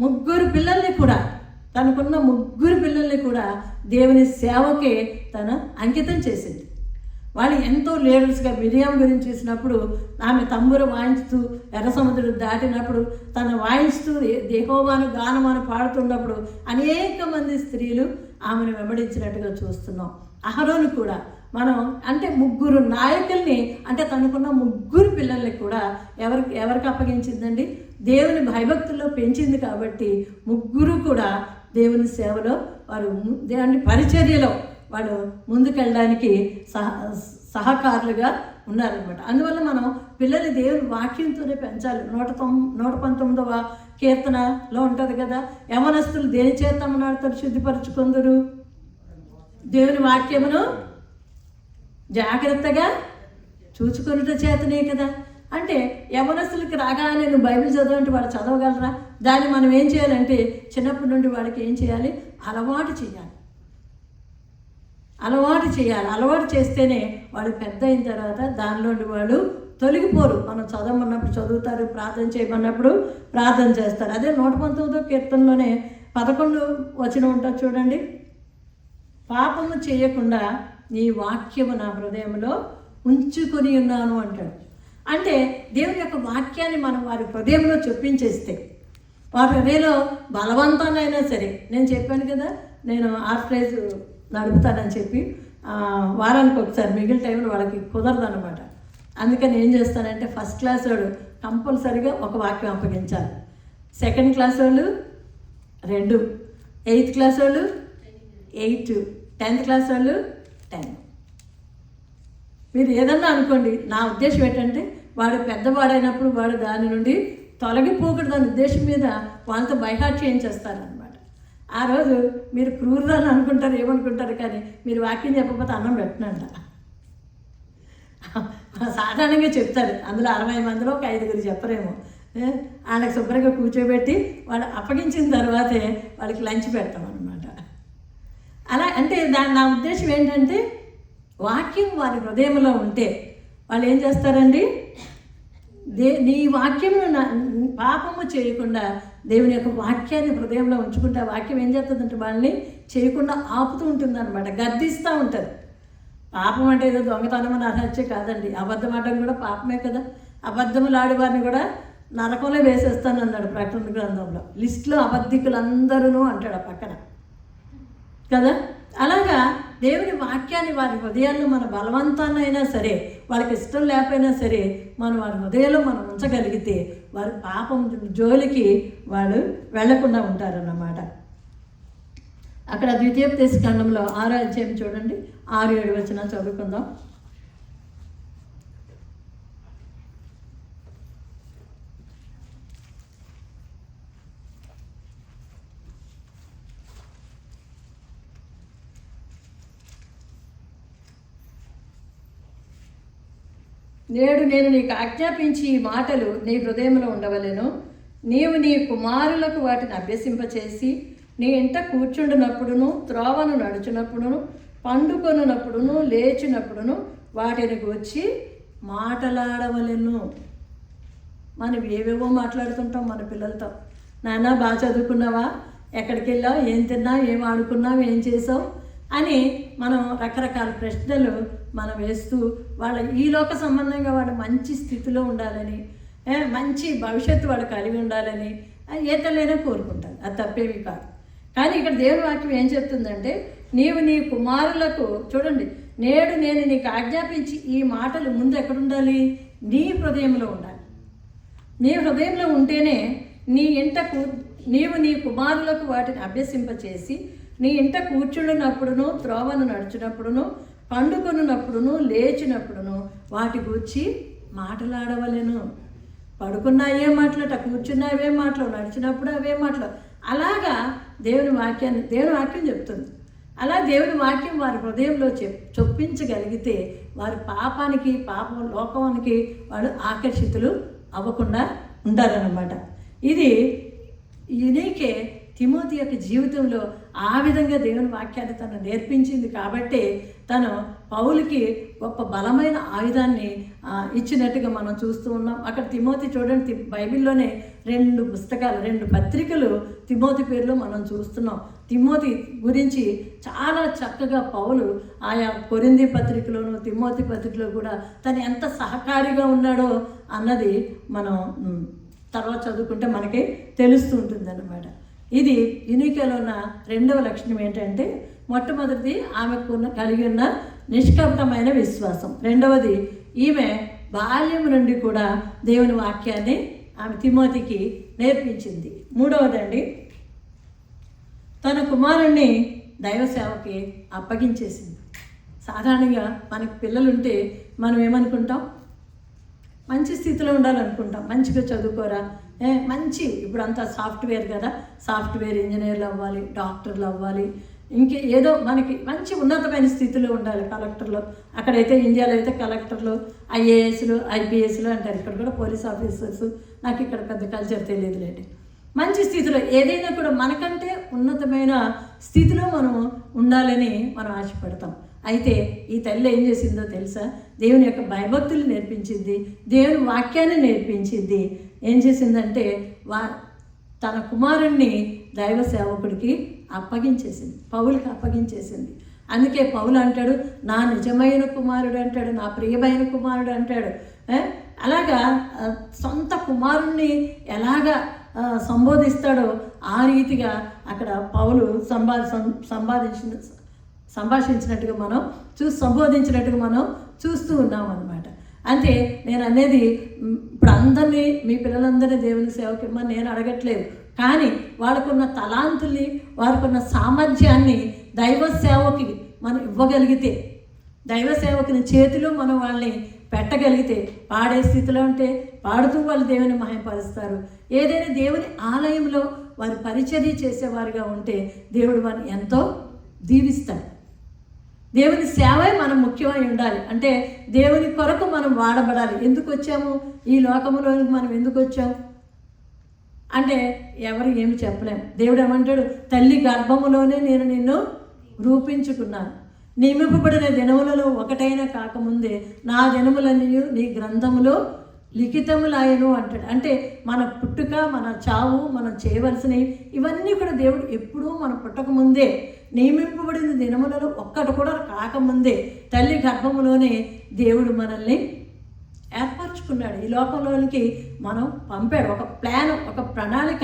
ముగ్గురు పిల్లల్ని కూడా తనకున్న ముగ్గురు పిల్లల్ని కూడా దేవుని సేవకే తను అంకితం చేసింది. వాళ్ళు ఎంతో లీడర్స్గా. మిరియాం గురించి చూసినప్పుడు ఆమె తంబురు వాయించుతూ ఎర్ర సముద్రం దాటినప్పుడు తను వాయిస్తూ యెహోవాను గానమాను పాడుతున్నప్పుడు అనేక మంది స్త్రీలు ఆమెను వెంబడించినట్టుగా చూస్తున్నాం. అహరోను కూడా మనం అంటే ముగ్గురు నాయకుల్ని, అంటే తనకున్న ముగ్గురు పిల్లల్ని కూడా ఎవరికి అప్పగించిందండి? దేవుని భయభక్తుల్లో పెంచింది. కాబట్టి ముగ్గురు కూడా దేవుని సేవలో వారు దేవుని పరిచర్యలో వాళ్ళు ముందుకెళ్ళడానికి సహకారులుగా ఉన్నారనమాట. అందువల్ల మనం పిల్లలు దేవుని వాక్యంతోనే పెంచాలి. 119వ కీర్తనలో ఉంటుంది కదా, యవనస్తులు దేని చేతమన్నాడుతారు? శుద్ధిపరచుకుందరు దేవుని వాక్యమును జాగ్రత్తగా చూచుకొనుట చేతనే కదా. అంటే యవనస్తులకి రాగానే నువ్వు బైబిల్ చదవంటే వాళ్ళు చదవగలరా? దాన్ని మనం ఏం చేయాలంటే చిన్నప్పటి నుండి వాళ్ళకి ఏం చేయాలి? అలవాటు చేయాలి. అలవాటు చేస్తేనే వాళ్ళు పెద్ద అయిన తర్వాత దానిలోని వాళ్ళు తొలగిపోరు. మనం చదవమన్నప్పుడు చదువుతారు, ప్రార్థన చేయమన్నప్పుడు ప్రార్థన చేస్తారు. అదే 119వ కీర్తనలోనే 11 వచనం ఉంటుంది చూడండి. పాపము చేయకుండా నీ వాక్యము నా హృదయంలో ఉంచుకొని ఉన్నాను అంటాడు. అంటే దేవుని యొక్క వాక్యాన్ని మనం వారి హృదయంలో చొప్పించేస్తే, వారి హృదయంలో బలవంతానైనా సరే, నేను చెప్పాను కదా నేను ఆర్ఫ్రైజ్ నడుపుతానని చెప్పి వారానికి ఒకసారి, మిగిలిన టైంలో వాళ్ళకి కుదరదు అనమాట. అందుకని ఏం చేస్తానంటే ఫస్ట్ క్లాస్ వాడు కంపల్సరీగా ఒక వాక్యం అప్పగించాలి, సెకండ్ క్లాస్ వాళ్ళు 2, 8th క్లాస్ వాళ్ళు 8, 10th క్లాస్ వాళ్ళు 10. మీరు ఏదన్నా అనుకోండి, నా ఉద్దేశం ఏంటంటే వాడు పెద్దవాడైనప్పుడు వాడు దాని నుండి తొలగిపోకూడదు అనే ఉద్దేశం మీద వాళ్ళతో బైహార్ట్ చేయించేస్తారనమాట. ఆ రోజు మీరు క్రూరులని అనుకుంటారు, ఏమనుకుంటారు, కానీ మీరు వాక్యం చెప్పకపోతే అన్నం పెట్టనంట. సాధారణంగా చెప్తారు. అందులో 60 మందిలో ఒక 5గురు చెప్పరేమో. వాళ్ళకి శుభ్రంగా కూర్చోబెట్టి వాళ్ళు అప్పగించిన తర్వాతే వాళ్ళకి లంచ్ పెడతాం అనమాట. అలా అంటే నా ఉద్దేశం ఏంటంటే వాక్యం వారి హృదయంలో ఉంటే వాళ్ళు ఏం చేస్తారండి? నీ వాక్యమును పాపము చేయకుండా దేవుని యొక్క వాక్యాన్ని హృదయంలో ఉంచుకుంటే ఆ వాక్యం ఏం చేస్తుందంటే వాళ్ళని చేయకుండా ఆపుతూ ఉంటుంది అనమాట, గద్దిస్తూ ఉంటుంది. పాపం అంటే ఏదో దొంగతనం అని అర్హత్య కాదండి. అబద్ధం ఆడడం కూడా పాపమే కదా. అబద్ధములు ఆడేవారిని కూడా నరకంలో వేసేస్తాను అన్నాడు ప్రకటన గ్రంథంలో. లిస్టులో అబద్ధికులందరూ అంటాడు ఆ పక్కన కదా. అలాగా దేవుని వాక్యాన్ని వారి హృదయాల్లో మన బలవంతాన్నైనా సరే, వాళ్ళకి ఇష్టం లేకపోయినా సరే, మనం వారి హృదయంలో మనం ఉంచగలిగితే వారి పాపం జోలికి వాళ్ళు వెళ్లకుండా ఉంటారన్నమాట. అక్కడ ద్వితీయోపదేశకాండంలో 6వ అధ్యాయం చూడండి, 6-7 వచనం చదువుకుందాం. నేడు నేను నీకు ఆజ్ఞాపించి ఈ మాటలు నీ హృదయంలో ఉండవలెను. నీవు నీ కుమారులకు వాటిని అభ్యసింపచేసి నీ ఇంట కూర్చుండునప్పుడును, త్రోవను నడుచునప్పుడును, పండుకొనున్నప్పుడును, లేచినప్పుడును వాటిని వచ్చి మాటలాడవలెను. మనం ఏవేవో మాట్లాడుతుంటాం మన పిల్లలతో. నాన్న బాగా చదువుకున్నావా, ఎక్కడికి వెళ్ళావు, ఏం తిన్నావు, ఏం ఆడుకున్నావు, ఏం చేసావు అని మనం రకరకాల ప్రశ్నలు మనం వేస్తూ వాళ్ళ ఈ లోక సంబంధంగా వాడు మంచి స్థితిలో ఉండాలని, మంచి భవిష్యత్తు వాడు కలిగి ఉండాలని ఏ తల్లైనా కోరుకుంటారు. అది తప్పేమీ కాదు. కానీ ఇక్కడ దేవుని వాక్యం ఏం చెప్తుందంటే నీవు నీ కుమారులకు, చూడండి, నేడు నేను నీకు ఆజ్ఞాపించి ఈ మాటలు ముందు ఎక్కడుండాలి? నీ హృదయంలో ఉండాలి. నీ హృదయంలో ఉంటేనే నీవు నీ కుమారులకు వాటిని అభ్యసింపచేసి నీ ఇంట కూర్చుండినప్పుడును, త్రోవను నడిచినప్పుడును, పండుకొనున్నప్పుడును, లేచినప్పుడును వాటి గూర్చి మాట్లాడవలెను. పడుకున్నా ఏ మాట్లాట, కూర్చున్నా అవే మాటలు, నడిచినప్పుడు అవే మాటలు. అలాగా దేవుని వాక్యం చెప్తుంది. అలా దేవుని వాక్యం వారి హృదయంలో చొప్పించగలిగితే వారి లోకానికి వాళ్ళు ఆకర్షితులు అవ్వకుండా ఉంటారన్నమాట. ఇది యునీకే తిమోతి యొక్క జీవితంలో ఆ విధంగా దేవుని వాక్యాన్ని తను నేర్పించింది కాబట్టి తను పౌలుకి గొప్ప బలమైన ఆయుధాన్ని ఇచ్చినట్టుగా మనం చూస్తూ ఉన్నాం. అక్కడ తిమోతి చూడండి, బైబిల్లోనే 2 పుస్తకాలు, 2 పత్రికలు తిమోతి పేరులో మనం చూస్తున్నాం. తిమోతి గురించి చాలా చక్కగా పౌలు ఆయా కొరింథీ పత్రికలోను, తిమోతి పత్రికలో కూడా తను ఎంత సహకారిగా ఉన్నాడో అన్నది మనం తర్వాత చదువుకుంటే మనకి తెలుస్తూ ఉంటుంది అన్నమాట. ఇది యునీకేలో ఉన్న 2వ లక్షణం ఏంటంటే, మొట్టమొదటిది ఆమెకు కలిగి ఉన్న నిష్కపటమైన విశ్వాసం. 2వది ఈమె బాల్యం నుండి కూడా దేవుని వాక్యాన్ని ఆమె తిమోతికి నేర్పించింది. 3వదండి, తన కుమారుణ్ణి దైవ సేవకి అప్పగించేసింది. సాధారణంగా మనకు పిల్లలుంటే మనం ఏమనుకుంటాం? మంచి స్థితిలో ఉండాలనుకుంటాం. మంచిగా చదువుకోరా, ఇప్పుడు అంతా సాఫ్ట్వేర్ కదా, సాఫ్ట్వేర్ ఇంజనీర్లు అవ్వాలి, డాక్టర్లు అవ్వాలి, ఏదో మనకి మంచి ఉన్నతమైన స్థితిలో ఉండాలి. కలెక్టర్లు, అక్కడైతే ఇండియాలో అయితే కలెక్టర్లు, ఐఏఎస్లు, ఐపీఎస్లు అంటారు. ఇక్కడ కూడా పోలీస్ ఆఫీసర్స్. నాకు ఇక్కడ పెద్ద కల్చర్ తెలియదులేండి. మంచి స్థితిలో ఏదైనా కూడా మనకంటే ఉన్నతమైన స్థితిలో మనం ఉండాలని మనం ఆశపడతాం. అయితే ఈ తల్లి ఏం చేసిందో తెలుసా? దేవుని యొక్క భయభక్తులు నేర్పించింది, దేవుని వాక్యాన్ని నేర్పించింది. ఏం చేసిందంటే తన కుమారుణ్ణి దైవ సేవకుడికి అప్పగించేసింది, పౌలుకి అప్పగించేసింది. అందుకే పౌలు అంటాడు, నా నిజమైన కుమారుడు అంటాడు, నా ప్రియమైన కుమారుడు అంటాడు. అలాగా సొంత కుమారుణ్ణి ఎలాగా సంబోధిస్తాడో ఆ రీతిగా అక్కడ పౌలు సంభాషించినట్టుగా మనం సంబోధించినట్టుగా మనం చూస్తూ ఉన్నాం అన్నమాట. అంటే నేను అనేది, ఇప్పుడు అందరినీ, మీ పిల్లలందరినీ దేవుని సేవకి ఇమ్మని నేను అడగట్లేదు. కానీ వాళ్ళకున్న తలాంతుల్ని, వారికున్న సామర్థ్యాన్ని దైవ సేవకి మనం ఇవ్వగలిగితే, దైవ సేవకుని చేతిలో మనం వాళ్ళని పెట్టగలిగితే, పాడే స్థితిలో ఉంటే పాడుతూ వాళ్ళు దేవుని మహిమపరుస్తారు. ఏదైనా దేవుని ఆలయంలో వారి పరిచర్య చేసేవారుగా ఉంటే దేవుడు వారిని ఎంతో దీవిస్తాడు. దేవుని సేవే మనం ముఖ్యమై ఉండాలి. అంటే దేవుని కొరకు మనం వాడబడాలి. ఎందుకు వచ్చాము ఈ లోకంలోనికి? మనం ఎందుకు వచ్చాము అంటే ఎవరు ఏమి చెప్పలేము. దేవుడు ఏమంటాడు, తల్లి గర్భములోనే నేను నిన్ను రూపించుకున్నాను, నియమింపబడిన దినములలో ఒకటైనా కాకముందే నా దినములన్నీ నీ గ్రంథములో లిఖితములాయను అంటాడు. అంటే మన పుట్టుక, మన చావు, మనం చేయవలసినవి ఇవన్నీ కూడా దేవుడు ఎప్పుడూ మనం పుట్టకముందే, నియమింపబడిన దినములలో ఒక్కటి కూడా కాకముందే తల్లి గర్భములోనే దేవుడు మనల్ని ఏర్పరచుకున్నాడు. ఈ లోకంలోనికి మనం పంపాడు. ఒక ప్లాన్, ఒక ప్రణాళిక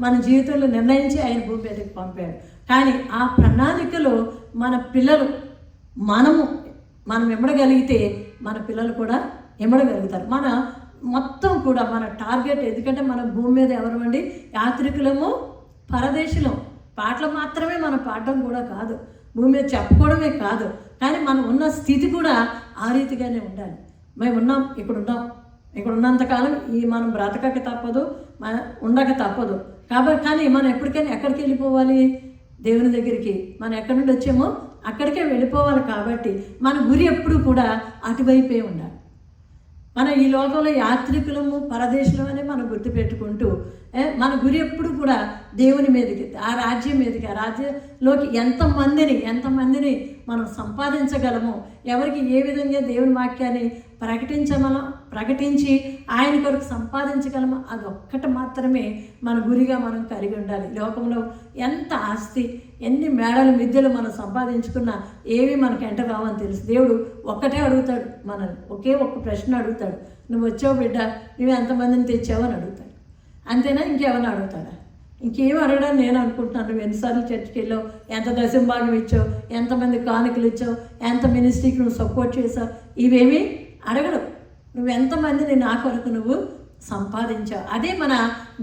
మన జీవితంలో నిర్ణయించి ఆయన భూమి మీదకి పంపాడు. కానీ ఆ ప్రణాళికలో మన పిల్లలు మనం ఇమ్మడగలిగితే మన పిల్లలు కూడా ఇమ్మడగలుగుతారు. మొత్తం కూడా మన టార్గెట్, ఎందుకంటే మన భూమి మీద ఎవరమండి? యాత్రికులము, పరదేశులం. పాటలు మాత్రమే మనం పాడడం కూడా కాదు, భూమి మీద చెప్పుకోవడమే కాదు, కానీ మనం ఉన్న స్థితి కూడా ఆ రీతిగానే ఉండాలి. మేము ఉన్నాం, ఇక్కడ ఉన్నంతకాలం మనం బ్రతకక తప్పదు, ఉండక తప్పదు. కానీ మనం ఎప్పటికైనా ఎక్కడికి వెళ్ళిపోవాలి? దేవుని దగ్గరికి. మనం ఎక్కడి నుండి వచ్చామో అక్కడికే వెళ్ళిపోవాలి. కాబట్టి మన గురి ఎప్పుడు కూడా అటువైపే ఉండాలి. మన ఈ లోకంలో యాత్రికులము, పరదేశులం అని మనం గుర్తుపెట్టుకుంటూ మన గురి ఎప్పుడు కూడా దేవుని మీదకి, ఆ రాజ్యం మీదకి, ఆ రాజ్యంలోకి ఎంతమందిని మనం సంపాదించగలము, ఎవరికి ఏ విధంగా దేవుని వాక్యాన్ని ప్రకటించి ఆయన కొరకు సంపాదించగలమో అదొక్కటి మాత్రమే మన గురిగా మనం కలిగి ఉండాలి. లోకంలో ఎంత ఆస్తి, ఎన్ని మేడలు మిద్దెలు మనం సంపాదించుకున్నా ఏవి మనకి ఎంట రావని తెలుసు. దేవుడు ఒక్కటే అడుగుతాడు మనల్ని, ఒకే ఒక్క ప్రశ్న అడుగుతాడు, నువ్వు వచ్చావు బిడ్డ, నువ్వు ఎంతమందిని తెచ్చావు అని అడుగుతాడు. అంతేనా? ఇంకేమన్నా అడుగుతాడా? ఇంకేం అడగడానికి నేను అనుకుంటున్నాను. నువ్వు ఎన్నిసార్లు చర్చికి వెళ్ళావు, ఎంత దశంభాగం ఇచ్చావు, ఎంతమంది కానుకలు ఇచ్చావు, ఎంత మినిస్ట్రీకి నువ్వు సపోర్ట్ చేసావు, ఇవేమీ అడగడు. నువ్వు ఎంతమందిని నా కొరకు నువ్వు సంపాదించావు. అదే మన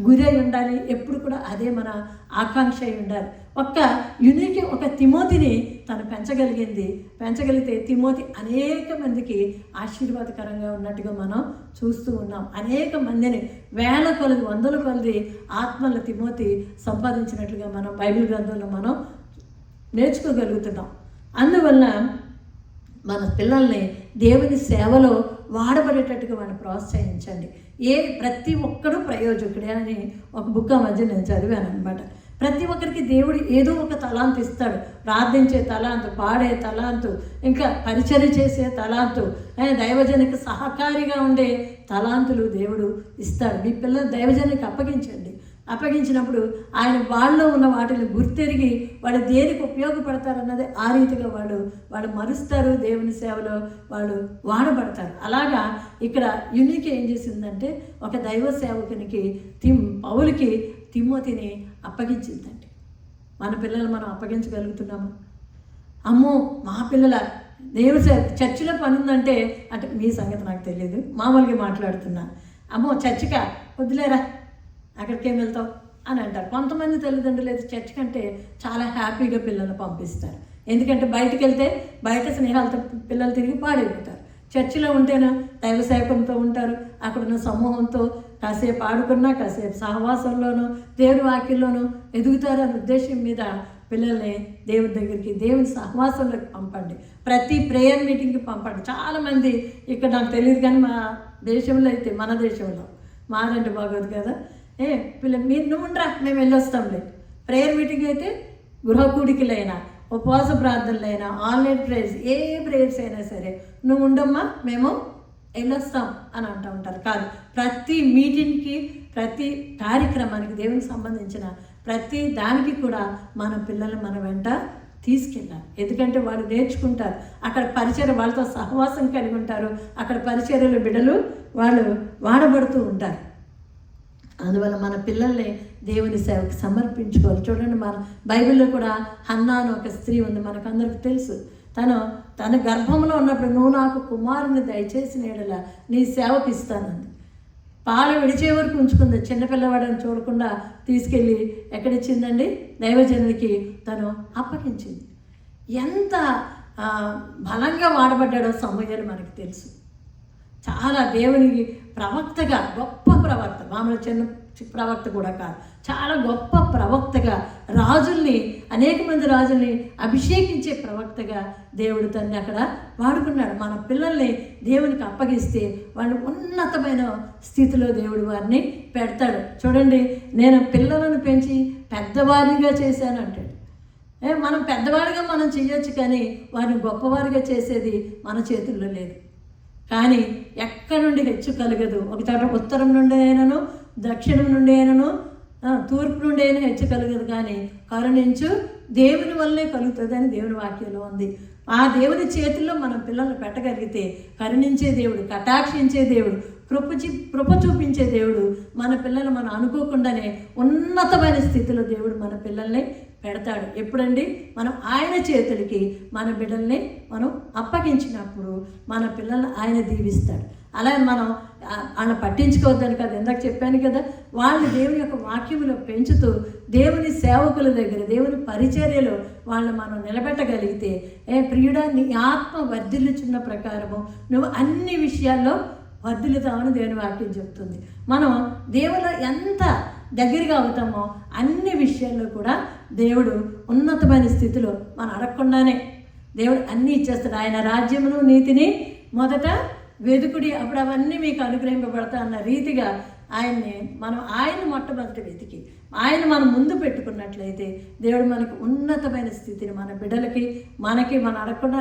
గురి అయి ఉండాలి. ఎప్పుడు కూడా అదే మన ఆకాంక్ష అయి ఉండాలి. ఒక తిమోతిని తను పెంచగలిగితే తిమోతి అనేక మందికి ఆశీర్వాదకరంగా ఉన్నట్టుగా మనం చూస్తూ ఉన్నాం. అనేక మందిని వేల కొలది, వందల కొలది ఆత్మల తిమోతి సంపాదించినట్లుగా మనం బైబిల్ గ్రంథంలో మనం నేర్చుకోగలుగుతున్నాం. అందువల్ల మన పిల్లల్ని దేవుని సేవలో వాడబడేటట్టుగా మనం ప్రోత్సహించండి. ప్రతి ఒక్కరూ ప్రయోజకుడే అని ఒక బుక్ ఆ మధ్య నేను చదివాను అనమాట. ప్రతి ఒక్కరికి దేవుడు ఏదో ఒక తలాంతు ఇస్తాడు. ప్రార్థించే తలాంతు, పాడే తలాంతు, ఇంకా పరిచర్య చేసే తలాంతు, దైవజనికి సహకారిగా ఉండే తలాంతులు దేవుడు ఇస్తాడు. మీ పిల్లలు దైవజనికి అప్పగించినప్పుడు ఆయన వాళ్ళలో ఉన్న వాటిని గుర్తెరిగి వాళ్ళు దేనికి ఉపయోగపడతారన్నది ఆ రీతిగా వాళ్ళు మరుస్తారు. దేవుని సేవలో వాళ్ళు వాడబడతారు. అలాగా ఇక్కడ యూనిక్ ఏం చేసిందంటే ఒక దైవ సేవకునికి పౌలుకి తిమోతిని అప్పగించిందండి. మన పిల్లలు మనం అప్పగించగలుగుతున్నాము? అమ్మో మా పిల్లల దేవుని చర్చిలో పని ఉందంటే, అంటే మీ సంగతి నాకు తెలియదు, మామూలుగా మాట్లాడుతున్నా. అమ్మో చర్చికా వద్దులేరా, అక్కడికేం వెళ్తావు అని అంటారు. కొంతమంది తల్లిదండ్రులు అయితే చర్చ్ కంటే చాలా హ్యాపీగా పిల్లల్ని పంపిస్తారు. ఎందుకంటే బయటకు వెళ్తే బయట స్నేహాలతో పిల్లలు తిరిగి పాడైపోతారు. చర్చిలో ఉంటేనే దైవ సేవకంతో ఉంటారు. అక్కడున్న సమూహంతో కాసేపు ఆడుకున్నా, కాసేపు సహవాసంలోనూ దేవుని వాక్యంలోనూ ఎదుగుతారు అనే ఉద్దేశం మీద పిల్లల్ని దేవుని దగ్గరికి, దేవుని సహవాసంలోకి పంపండి. ప్రతి ప్రేయర్ మీటింగ్కి పంపండి. చాలామంది ఇక్కడ నాకు తెలియదు కానీ మన దేశంలో మాదంటే బాగోదు కదా, నువ్వు ఉండరా మేము వెళ్ళొస్తాంలే. ప్రేయర్ మీటింగ్ అయితే గృహ కూడికలైనా, ఉపవాస ప్రార్థనలైనా, ఆన్లైన్ ప్రేయర్స్, ఏ ప్రేయర్స్ అయినా సరే నువ్వు ఉండమ్మా మేము వెళ్ళొస్తాం అని అంటూ ఉంటారు. కాదు, ప్రతి మీటింగ్కి, ప్రతి కార్యక్రమానికి, దేవునికి సంబంధించిన ప్రతి దానికి కూడా మన పిల్లలు మన వెంట తీసుకెళ్ళాలి. ఎందుకంటే వాళ్ళు నేర్చుకుంటారు. అక్కడ పరిచర్య, వాళ్ళతో సహవాసం కలిగి ఉంటారు. అక్కడ పరిచర్యలు బిడ్డలు వాళ్ళు వాడబడుతూ ఉంటారు. అందువల్ల మన పిల్లల్ని దేవుని సేవకు సమర్పించుకోవాలి. చూడండి, మన బైబిల్లో కూడా హన్నా అని ఒక స్త్రీ ఉంది, మనకందరికి తెలుసు. తన గర్భంలో ఉన్నప్పుడు నువ్వు నాకు కుమారుని దయచేసిన యెడల నీ సేవకు ఇస్తానంది. పాలు విడిచే వరకు ఉంచుకుంది. చిన్నపిల్లవాడని చూడకుండా తీసుకెళ్ళి ఎక్కడిచ్చిందండి? దైవజనుడికి తను అప్పగించింది. ఎంత బలంగా వాడబడ్డాడో సమూయేలు మనకు తెలుసు. చాలా దేవునికి ప్రవక్తగా, గొప్ప ప్రవక్త, మామూలు చిన్న ప్రవక్త కూడా కాదు, చాలా గొప్ప ప్రవక్తగా, అనేక మంది రాజుల్ని అభిషేకించే ప్రవక్తగా దేవుడు తన్ని అక్కడ వాడుకున్నాడు. మన పిల్లల్ని దేవునికి అప్పగిస్తే వాళ్ళు ఉన్నతమైన స్థితిలో దేవుడు వారిని పెడతాడు. చూడండి, నేను పిల్లలను పెంచి పెద్దవారిగా చేశాను అంటాడు. మనం పెద్దవాడిగా మనం చేయొచ్చు, కానీ వారిని గొప్పవారిగా చేసేది మన చేతుల్లో లేదు. కానీ ఎక్కడి నుండి హెచ్చు కలగదు. ఒక చోట ఉత్తరం నుండి అయినను, దక్షిణం నుండి అయినను, తూర్పు నుండి అయినా హెచ్చు కలగదు. కానీ కరుణించు దేవుని వల్లే కలుగుతుంది అని దేవుని వాక్యంలో ఉంది. ఆ దేవుని చేతుల్లో మనం పిల్లల్ని పెట్టగలిగితే కరుణించే దేవుడు, కటాక్షించే దేవుడు, కృప చూపించే దేవుడు మన పిల్లలు మనం అనుకోకుండానే ఉన్నతమైన స్థితిలో దేవుడు మన పిల్లల్ని పెడతాడు. ఎప్పుడండి? మనం ఆయన చేతులకి మన బిడ్డల్ని మనం అప్పగించినప్పుడు మన పిల్లల్ని ఆయన దీవిస్తాడు. అలాగే మనం ఆయన పట్టించుకోవద్దని కదా ఇందాక చెప్పాను కదా, వాళ్ళు దేవుని యొక్క వాక్యములో పెంచుతూ దేవుని సేవకుల దగ్గర, దేవుని పరిచర్యలో వాళ్ళని మనం నిలబెట్టగలిగితే, ప్రియుడా నీ ఆత్మ వర్ధిల్లుచున్న ప్రకారము నువ్వు అన్ని విషయాల్లో వర్ధిల్లుతామని దేవుని వాక్యం చెప్తుంది. మనం దేవులో ఎంత దగ్గరగా అవుతామో అన్ని విషయాల్లో కూడా దేవుడు ఉన్నతమైన స్థితిలో మనం అడగకుండానే దేవుడు అన్నీ ఇచ్చేస్తాడు. ఆయన రాజ్యమును నీతిని మొదట వెతుకుడి, అప్పుడు అవన్నీ మీకు అనుగ్రహింపబడతా అన్న రీతిగా ఆయన మొట్టమొదటి వెతికి ఆయన మనం ముందు పెట్టుకున్నట్లయితే దేవుడు మనకి ఉన్నతమైన స్థితిని మన బిడ్డలకి, మనం అడగకుండా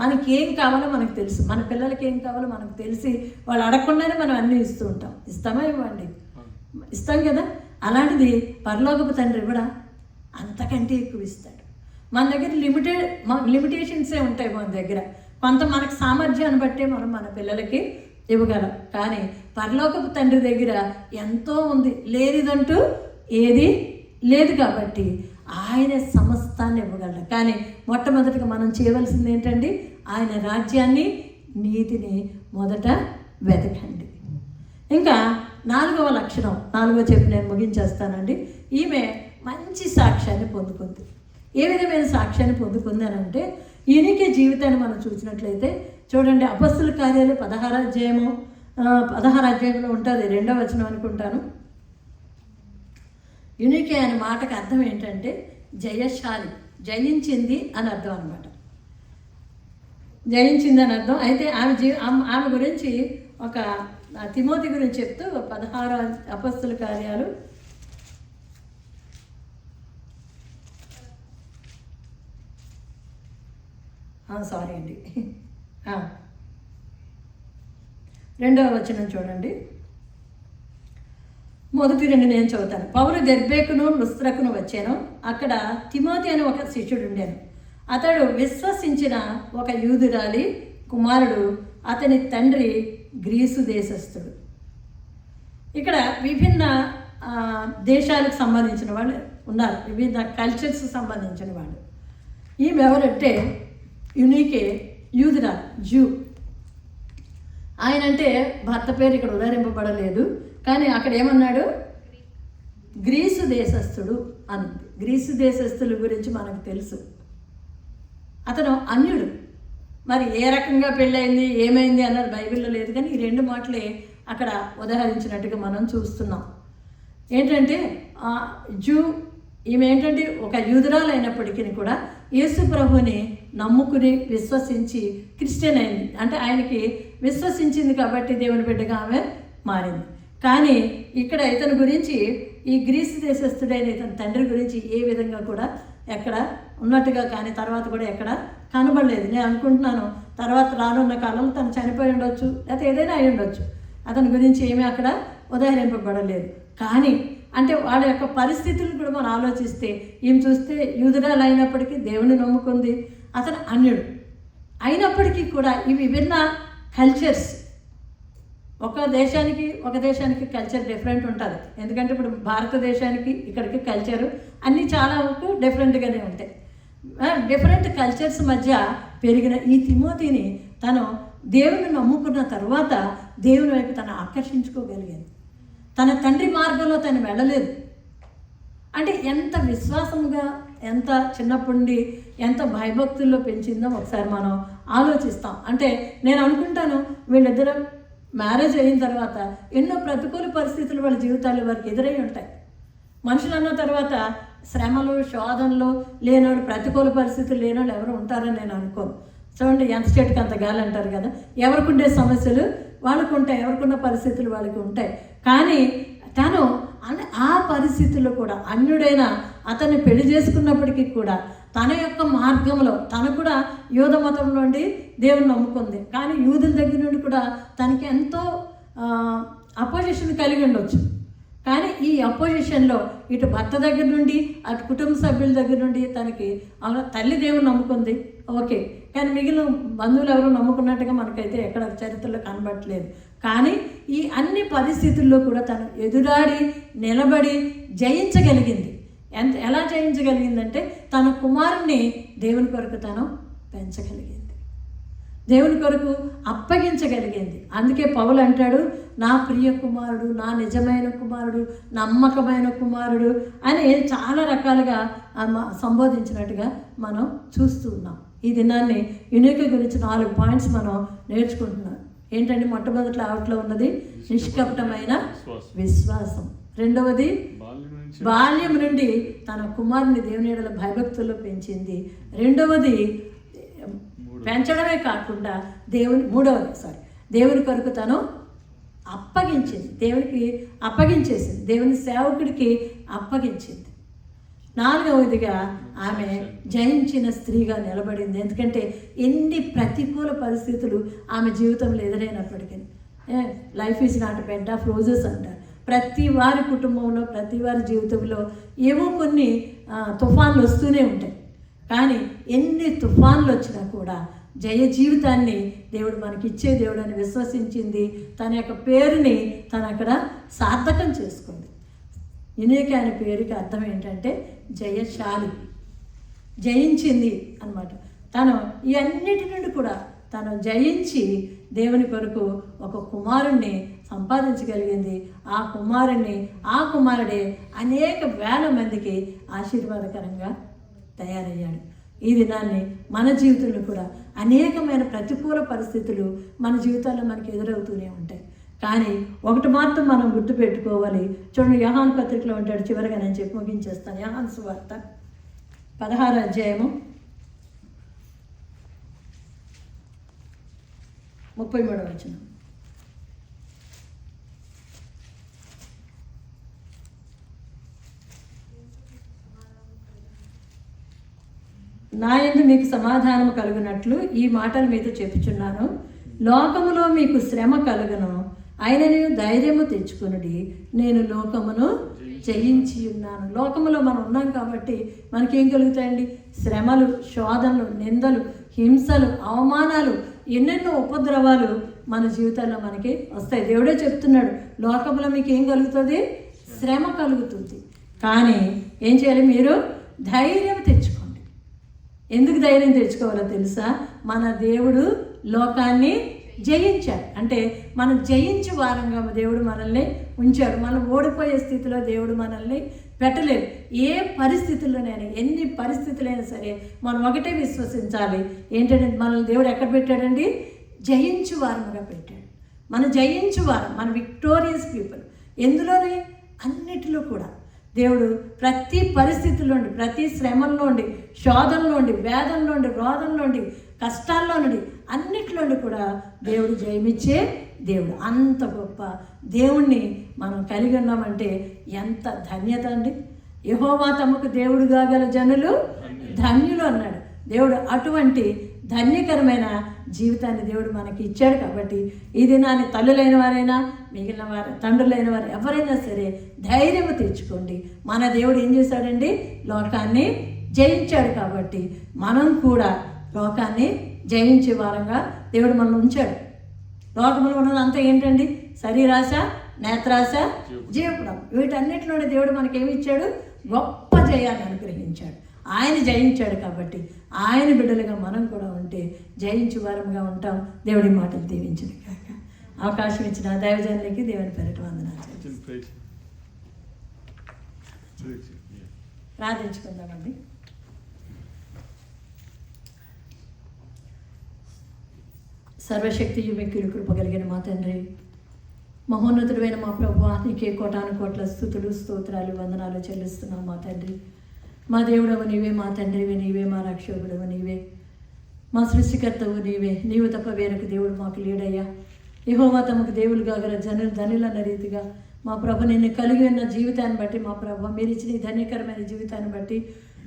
మనకి ఏం కావాలో మనకు తెలుసు. మన పిల్లలకి ఏం కావాలో మనకు తెలిసి వాళ్ళు అడగకుండానే మనం అన్నీ ఇస్తూ ఉంటాం. ఇస్తామా? ఇవ్వండి, ఇస్తాం కదా. అలాంటిది పరలోకపు తండ్రి కూడా అంతకంటే ఎక్కువ ఇస్తాడు. మన దగ్గర లిమిటేషన్సే ఉంటాయి. మన దగ్గర మనకు సామర్థ్యాన్ని బట్టే మనం మన పిల్లలకి ఇవ్వగలం. కానీ పరలోకపు తండ్రి దగ్గర ఎంతో ఉంది, లేనిదంటూ ఏది లేదు కాబట్టి ఆయన సమస్తాన్ని ఇవ్వగలడు. కానీ మొట్టమొదటిగా మనం చేయవలసింది ఏంటండి? ఆయన రాజ్యాన్ని, నీతిని మొదట వెతకండి. ఇంకా 4వ లక్షణం, 4వ చెప్పి నేను ముగించేస్తానండి. ఈమె మంచి సాక్ష్యాన్ని పొందుకుంది. ఏ విధమైన సాక్ష్యాన్ని పొందుకుంది అని అంటే, ఈయనకే జీవితాన్ని మనం చూసినట్లయితే చూడండి, అపొస్తలుల కార్యాలు 16వ అధ్యాయంలో ఉంటుంది, 2వ వచనం అనుకుంటాను. యునికే అనే మాటకు అర్థం ఏంటంటే జయశాలి, జయించింది అని అర్థం అనమాట. జయించింది అని అర్థం. అయితే ఆమె గురించి ఒక తిమోతి గురించి చెప్తూ 16వ అపొస్తలుల కార్యాలు 2వ వచనం చూడండి. మొదటి 2 నేను చదువుతాను. పౌలు దెర్బేకును లుస్త్రకును వచ్చాను. అక్కడ తిమోతి అని ఒక శిష్యుడు ఉండేను. అతడు విశ్వసించిన ఒక యూదురాలి కుమారుడు, అతని తండ్రి గ్రీసు దేశస్థుడు. ఇక్కడ విభిన్న దేశాలకు సంబంధించిన వాళ్ళు ఉన్నారు, వివిధ కల్చర్స్ సంబంధించిన వాళ్ళు. ఈమె ఎవరంటే యునికే, యూదురాలు, జూ. ఆయన అంటే భర్త పేరు ఇక్కడ ఉదహరింపబడలేదు, కానీ అక్కడ ఏమన్నాడు? గ్రీసు దేశస్థుడు అన్నది. గ్రీసు దేశస్థుల గురించి మనకు తెలుసు. అతను అన్యుడు. మరి ఏ రకంగా పెళ్ళయింది, ఏమైంది అన్నది బైబిల్లో లేదు, కానీ ఈ 2 మాటలే అక్కడ ఉదహరించినట్టుగా మనం చూస్తున్నాం. ఏంటంటే ఈమె ఏంటంటే ఒక యూదురాలు అయినప్పటికీ కూడా యేసు ప్రభుని నమ్ముకుని విశ్వసించి క్రిస్టియన్ అయింది. అంటే ఆయనకి విశ్వసించింది కాబట్టి దేవుని బిడ్డగా ఆమె మారింది. కానీ ఇక్కడ ఇతని గురించి, ఈ గ్రీసు దేశస్థుడైన ఇతని తండ్రి గురించి ఏ విధంగా కూడా ఎక్కడ ఉన్నట్టుగా కానీ తర్వాత కూడా ఎక్కడ కనబడలేదు. నేను అనుకుంటున్నాను తర్వాత రానున్న కాలంలో తను చనిపోయి ఉండొచ్చు, లేకపోతే ఏదైనా అయి ఉండొచ్చు. అతని గురించి ఏమీ అక్కడ ఉదహరింపబడలేదు. కానీ అంటే వాళ్ళ యొక్క పరిస్థితులను కూడా మనం ఆలోచిస్తే, ఈమె చూస్తే యూదురాలు అయినప్పటికీ దేవుని నమ్ముకుంది, అతను అన్యుడు అయినప్పటికీ కూడా ఈ విభిన్న కల్చర్స్, ఒక దేశానికి కల్చర్ డిఫరెంట్ ఉంటుంది. ఎందుకంటే ఇప్పుడు భారతదేశానికి ఇక్కడికి కల్చరు అన్నీ చాలా వరకు డిఫరెంట్గానే ఉంటాయి. డిఫరెంట్ కల్చర్స్ మధ్య పెరిగిన ఈ తిమోతిని తను దేవుని నమ్ముకున్న తర్వాత దేవుని వైపు తను ఆకర్షించుకోగలిగింది. తన తండ్రి మార్గంలో తను వెళ్ళలేదు. అంటే ఎంత విశ్వాసంగా, ఎంత చిన్నప్పటి నుండి ఎంత భయభక్తుల్లో పెంచిందో ఒకసారి మనం ఆలోచిస్తాం. అంటే నేను అనుకుంటాను వీళ్ళిద్దరూ మ్యారేజ్ అయిన తర్వాత ఎన్నో ప్రతికూల పరిస్థితులు వాళ్ళ జీవితాలు వారికి ఎదురై ఉంటాయి. మనుషులు అన్న తర్వాత శ్రమలు, శోధనలు లేనోళ్ళు, ప్రతికూల పరిస్థితులు లేనోళ్ళు ఎవరు ఉంటారని నేను అనుకోను. చూడండి, ఎంత చెట్టుకి అంత గాలి అంటారు కదా. ఎవరికి ఉండే సమస్యలు వాళ్ళకు ఉంటాయి, ఎవరికున్న పరిస్థితులు వాళ్ళకి ఉంటాయి. కానీ తను ఆ పరిస్థితుల్లో కూడా అన్యుడైన అతన్ని పెళ్లి చేసుకున్నప్పటికీ కూడా తన యొక్క మార్గంలో తను కూడా యూద మతం నుండి దేవుని నమ్ముకుంది. కానీ యూదుల దగ్గర నుండి కూడా తనకి ఎంతో అపోజిషన్ కలిగి ఉండొచ్చు. కానీ ఈ అపోజిషన్లో ఇటు భర్త దగ్గర నుండి, అటు కుటుంబ సభ్యుల దగ్గర నుండి తనకి తల్లి దేవుని నమ్ముకుంది, ఓకే. కానీ మిగిలిన బంధువులు ఎవరు నమ్ముకున్నట్టుగా మనకైతే ఎక్కడ చరిత్రలో కనబడట్లేదు. కానీ ఈ అన్ని పరిస్థితుల్లో కూడా తను ఎదురాడి నిలబడి జయించగలిగింది. ఎలా జయించగలిగిందంటే తన కుమారుణ్ణి దేవుని కొరకు తను పెంచగలిగింది, దేవుని కొరకు అప్పగించగలిగింది. అందుకే పౌలు అంటాడు, నా ప్రియ కుమారుడు, నా నిజమైన కుమారుడు, నమ్మకమైన కుమారుడు అని చాలా రకాలుగా సంబోధించినట్టుగా మనం చూస్తూ ఉన్నాం. ఈ దినాన్ని యునిక గురించి 4 పాయింట్స్ మనం నేర్చుకుంటున్నాం. ఏంటంటే మొట్టమొదటి ఆవిట్లో ఉన్నది నిష్కపటమైన విశ్వాసం. రెండవది బాల్యం నుండి తన కుమారుని దేవుని ఎడల భయభక్తుల్లో పెంచింది. రెండవది పెంచడమే కాకుండా దేవుని కొరకు తను అప్పగించింది, దేవునికి అప్పగించేసింది, దేవుని సేవకుడికి అప్పగించింది. 4వదిగా ఆమె జయించిన స్త్రీగా నిలబడింది. ఎందుకంటే ఎన్ని ప్రతికూల పరిస్థితులు ఆమె జీవితంలో ఎదురైనప్పటికీ, life is not bed of roses అంటారు. ప్రతి వారి కుటుంబంలో, ప్రతి వారి జీవితంలో ఏవో కొన్ని తుఫాన్లు వస్తూనే ఉంటాయి. కానీ ఎన్ని తుఫాన్లు వచ్చినా కూడా జయ జీవితాన్ని దేవుడు మనకిచ్చే దేవుడు అని విశ్వసించింది. తన యొక్క పేరుని తను అక్కడ సార్థకం చేసుకుంది. యునీక అనే పేరుకి అర్థం ఏంటంటే జయశాలి, జయించింది అన్నమాట. తను ఈ అన్నిటి నుండి కూడా తను జయించి దేవుని కొరకు ఒక కుమారుణ్ణి సంపాదించగలిగింది. ఆ కుమారుడే అనేక వేల మందికి ఆశీర్వాదకరంగా తయారయ్యాడు. ఈ దినాన్ని మన జీవితంలో కూడా అనేకమైన ప్రతికూల పరిస్థితులు మన జీవితాల్లో మనకి ఎదురవుతూనే ఉంటాయి. కానీ ఒకటి మాత్రం మనం గుర్తుపెట్టుకోవాలి. చూడండి, యోహాను పత్రికలో ఉంటాడు. చివరిగా నేను చెప్పి ముగించేస్తాను. యోహాను సువార్త 16వ అధ్యాయము 33వ వచనం. నా యందు మీకు సమాధానము కలుగునట్లు ఈ మాటలు మీతో చెప్పుచున్నాను. లోకములో మీకు శ్రమ కలుగును, ఆయనను ధైర్యము తెచ్చుకొనుడి, నేను లోకమును జయించి ఉన్నాను. లోకములో మనం ఉన్నాం కాబట్టి మనకేం కలుగుతాయండి? శ్రమలు, శోధనలు, నిందలు, హింసలు, అవమానాలు, ఎన్నెన్నో ఉపద్రవాలు మన జీవితాల్లో మనకి వస్తాయి. దేవుడే చెప్తున్నాడు, లోకంలో మీకు ఏం కలుగుతుంది? శ్రమ కలుగుతుంది. కానీ ఏం చేయాలి? మీరు ధైర్యం తెచ్చుకోండి. ఎందుకు ధైర్యం తెచ్చుకోవాలో తెలుసా? మన దేవుడు లోకాన్ని జయించాడు. అంటే మనం జయించే వారంగా దేవుడు మనల్ని ఉంచాడు. మనం ఓడిపోయే స్థితిలో దేవుడు మనల్ని పెట్టలేదు. ఏ పరిస్థితుల్లోనైనా, ఎన్ని పరిస్థితులైనా సరే మనం ఒకటే విశ్వసించాలి. ఏంటంటే మనల్ని దేవుడు ఎక్కడ పెట్టాడండి? జయించు వారముగా పెట్టాడు. మనం జయించు వారం, మన విక్టోరియస్ పీపుల్. ఎందులోనే? అన్నిటిలో కూడా దేవుడు ప్రతి పరిస్థితుల్లోండి, ప్రతి శ్రమల్లోండి, శోధనలోండి, వేదనలోండి, రోధనలోండి, కష్టాల్లో నుండి, అన్నిట్లోండి కూడా దేవుడు జయమిచ్చే దేవుడు. అంత గొప్ప దేవుణ్ణి మనం కలిగి ఉన్నామంటే ఎంత ధన్యత అండి. యెహోవా తమకు దేవుడుగా గల జనులు ధన్యులు అన్నాడు దేవుడు. అటువంటి ధన్యకరమైన జీవితాన్ని దేవుడు మనకి ఇచ్చాడు. కాబట్టి ఈ దినాన్ని తల్లులైన వారైనా, మిగిలిన వారు, తండ్రులైన వారు ఎవరైనా సరే ధైర్యం తెచ్చుకోండి. మన దేవుడు ఏం చేశాడండి? లోకాన్ని జయించాడు. కాబట్టి మనం కూడా లోకాన్ని జయించే వారంగా దేవుడు మనం ఉంచాడు. లోకంలో ఉన్నదంతా ఏంటండి? శరీరాశ, నేత్రాశ, జీవపురం. వీటన్నిటిలోనే దేవుడు మనకేమి ఇచ్చాడు? గొప్ప జయాన్ని అనుగ్రహించాడు. ఆయన జయించాడు. కాబట్టి ఆయన బిడ్డలుగా మనం కూడా ఉంటే జయించు వారంగా ఉంటాం. దేవుడి మాటలు దీవించిన కాక అవకాశం ఇచ్చిన దైవజనులకి దేవుని పేరిట వందనాలు. ప్రార్థించుకుందామండి. సర్వశక్తి మిక్కిలి కృప కలిగిన మా తండ్రి, మహోన్నతుడైన మా ప్రభువా, నీకే కోటాను కోట్ల స్తుతులు, స్తోత్రాలు, వందనాలు చెల్లిస్తున్నాం మా తండ్రి. మా దేవుడవు నీవే, మా తండ్రివి నీవే, మా రక్షకుడవు నీవే, మా సృష్టికర్తవు నీవే. నీవు తప్ప వేరొక దేవుడు మాకు లేడయ్యా. యెహోవా తమకు దేవులుగా గల ధనులన్న రీతిగా మా ప్రభు నిన్ను కలిగి ఉన్న జీవితాన్ని బట్టి, మా ప్రభు మీరు ఇచ్చిన ఈ ధన్యకరమైన జీవితాన్ని బట్టి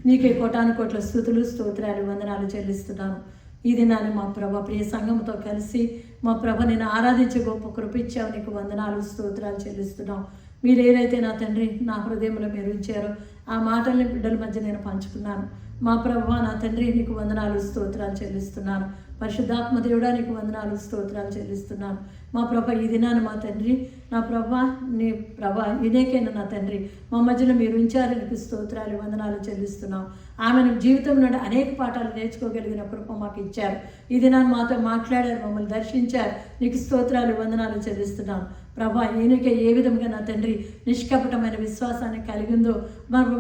నీకే కోటాను కోట్ల స్తుతులు, స్తోత్రాలు, వందనాలు చెల్లిస్తున్నాను. ఈ దినాన్ని మా ప్రభ ప్రియ సంఘంతో కలిసి మా ప్రభ నేను ఆరాధించే గొప్ప కృపించావు. నీకు వందనాలు, స్తోత్రాలు చెల్లిస్తున్నాం. మీరు ఏదైతే నా తండ్రి నా హృదయంలో మీరు ఉంచారో ఆ మాటల్ని బిడ్డల మధ్య నేను పంచుకున్నాను. మా ప్రభువా, నా తండ్రి నీకు వందనాలు, స్తోత్రాలు చెల్లిస్తున్నాను. పరిశుద్ధాత్మ దేవుడా నీకు వందనాలు, స్తోత్రాలు చెల్లిస్తున్నాను. మా ప్రభ ఈ దినాన్ని మా తండ్రి నా ప్రభా నీ ప్రభా ఇదేకైనా నా తండ్రి మా మధ్యలో మీరు ఉంచారు. నీకు స్తోత్రాలు, వందనాలు చెల్లిస్తున్నాం. ఆమెను జీవితం నుండి అనేక పాఠాలు నేర్చుకోగలిగిన కృప మాకు ఇచ్చారు. ఈ దినాన్ని మాతో మాట్లాడారు, మమ్మల్ని దర్శించారు. నీకు స్తోత్రాలు, వందనాలు చెల్లిస్తున్నాం. ప్రభా ఈయనకే ఏ విధంగా నా తండ్రి నిష్కపటమైన విశ్వాసాన్ని కలిగి ఉందో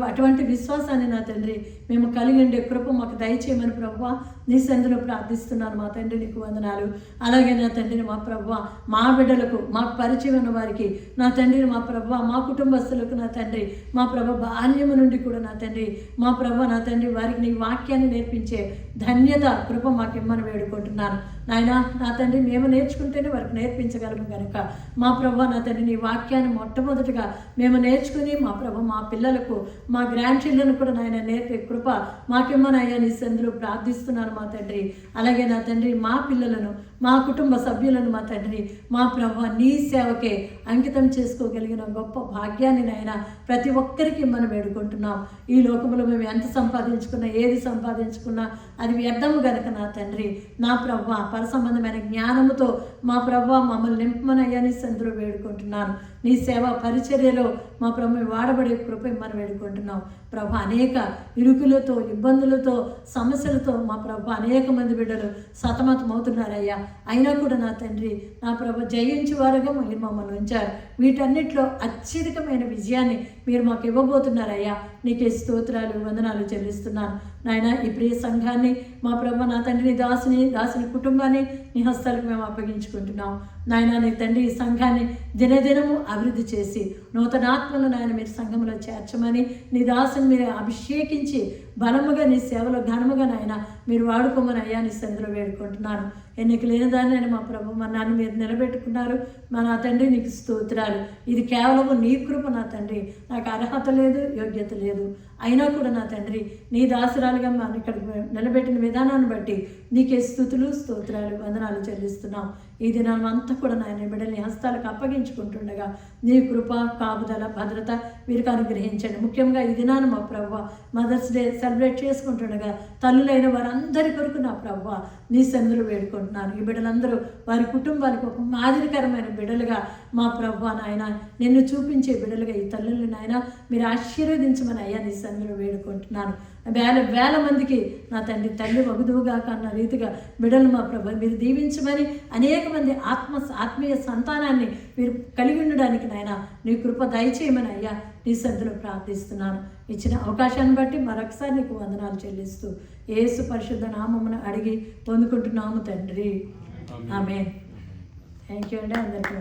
అటువంటి విశ్వాసాన్ని నా తండ్రి మేము కలిగి ఉండే కృప మాకు దయచేయమని ప్రభువా నీ సన్నిధిలో ప్రార్థిస్తున్నాను. మా తండ్రి నీకు వందనాలు. అలాగే నా తండ్రిని మా ప్రభువా మా బిడ్డలకు, మాకు పరిచయం ఉన్న వారికి నా తండ్రిని మా ప్రభువా మా కుటుంబస్తులకు నా తండ్రి మా ప్రభ బాల్యము నుండి కూడా నా తండ్రి మా ప్రభ నా తండ్రి వారికి నీ వాక్యాన్ని నేర్పించే ధన్యత కృప మాకు ఇమ్మని వేడుకుంటున్నాను. నాయన నా తండ్రి మేము నేర్చుకుంటేనే వారికి నేర్పించగలము కనుక మా ప్రభ నా తండ్రి నీ వాక్యాన్ని మొట్టమొదటిగా మేము నేర్చుకుని మా ప్రభ మా పిల్లలకు, మా గ్రాండ్ చిల్డ్రన్ కూడా నాయన నేర్పే కృప మాకిమ్మనయ్యా నీ సందులో ప్రార్థిస్తున్నాను మా తండ్రి. అలాగే నా తండ్రి మా పిల్లలను మా కుటుంబ సభ్యులను మా తండ్రి మా ప్రభు నీ సేవకే అంకితం చేసుకోగలిగిన గొప్ప భాగ్యాన్ని నాయన ప్రతి ఒక్కరికి మనం వేడుకుంటున్నాం. ఈ లోకంలో మేము ఎంత సంపాదించుకున్నా, ఏది సంపాదించుకున్నా అది వ్యర్థము గనక నా తండ్రి, నా ప్రభు పరసంబంధమైన జ్ఞానముతో మా ప్రభు మమ్మల్ని నింపమనయ్యా నీ సందులో వేడుకుంటున్నాను. నీ సేవా పరిచర్యలో మా ప్రభు వాడబడే కృప మనం వేడుకుంటున్నాం. ప్రభు అనేక ఇరుకులతో, ఇబ్బందులతో, సమస్యలతో మా ప్రభు అనేక మంది బిడ్డలు సతమతం అవుతున్నారయ్యా. అయినా కూడా నా తండ్రి, నా ప్రభు జయించు వారుగా మీరు మమ్మల్ని ఉంచారు. వీటన్నిటిలో అత్యధికమైన విజయాన్ని మీరు మాకు ఇవ్వబోతున్నారయ్యా. నీకే స్తోత్రాలు, వందనాలు చెల్లిస్తున్నాను నాయన. ఈ ప్రియ సంఘాన్ని మా ప్రభు నా తండ్రి దాసుని కుటుంబాన్ని నీ హస్తాలకు మేము అప్పగించుకుంటున్నాం నాయన. నీ తండ్రి ఈ సంఘాన్ని దినదినము అభివృద్ధి చేసి నూతనాత్మను నాయన మీరు సంఘంలో చేర్చమని, నీ దాసుని మీరు అభిషేకించి బలముగా నీ సేవలో ఘనముగా నాయన మీరు వాడుకోమని అయ్యా నీ సందులో వేడుకుంటున్నాను. ఎన్నిక లేని దాన్ని నేను మా ప్రభు నన్ను మీరు నిలబెట్టుకున్నారు. మా నా తండ్రి నీకు స్తోత్రాలు. ఇది కేవలము నీ కృప నా తండ్రి. నాకు అర్హత లేదు, యోగ్యత లేదు. అయినా కూడా నా తండ్రి నీ దాసురాలుగా మనం ఇక్కడ నిలబెట్టిన విధానాన్ని బట్టి నీకే స్తుతులు, స్తోత్రాలు, వందనాలు చెల్లిస్తున్నాం. ఈ దినాన్ని అంతా కూడా నాయన బిడ్డల్ని హస్తాలకు అప్పగించుకుంటుండగా నీ కృప, కాపుదల, భద్రత వీరికి అనుగ్రహించండి. ముఖ్యంగా ఈ దినాన్ని మా ప్రభువా మదర్స్ డే సెలబ్రేట్ చేసుకుంటుండగా తల్లులైన వారందరి కొరకు నా ప్రభువా నీ సన్నిధిలో వేడుకుంటున్నాను. ఈ బిడ్డలందరూ వారి కుటుంబానికి ఒక మాదిరికరమైన బిడ్డలుగా మా ప్రభువా నాయన నిన్ను చూపించే బిడ్డలుగా ఈ తల్లుల్ని నాయన మీరు ఆశీర్వదించమని అయ్యా నీ సన్నిధిలో వేడుకుంటున్నాను. వేల మందికి నా తండ్రి తల్లి వగుదువుగా కన్న రీతిగా బిడ్డలు మా ప్రభు మీరు దీవించమని, అనేక మంది ఆత్మీయ సంతానాన్ని మీరు కలిగి ఉండడానికి నాయన నీ కృప దయచేయమని అయ్యా నీ సన్నిధిలో ప్రార్థిస్తున్నాను. ఇచ్చిన అవకాశాన్ని బట్టి మరొకసారి నీకు వందనాలు చెల్లిస్తూ యేసు పరిశుద్ధ నామమును అడిగి పొందుకుంటున్నాము తండ్రి. ఆమేన్. థ్యాంక్ యూ అండి అందరికీ.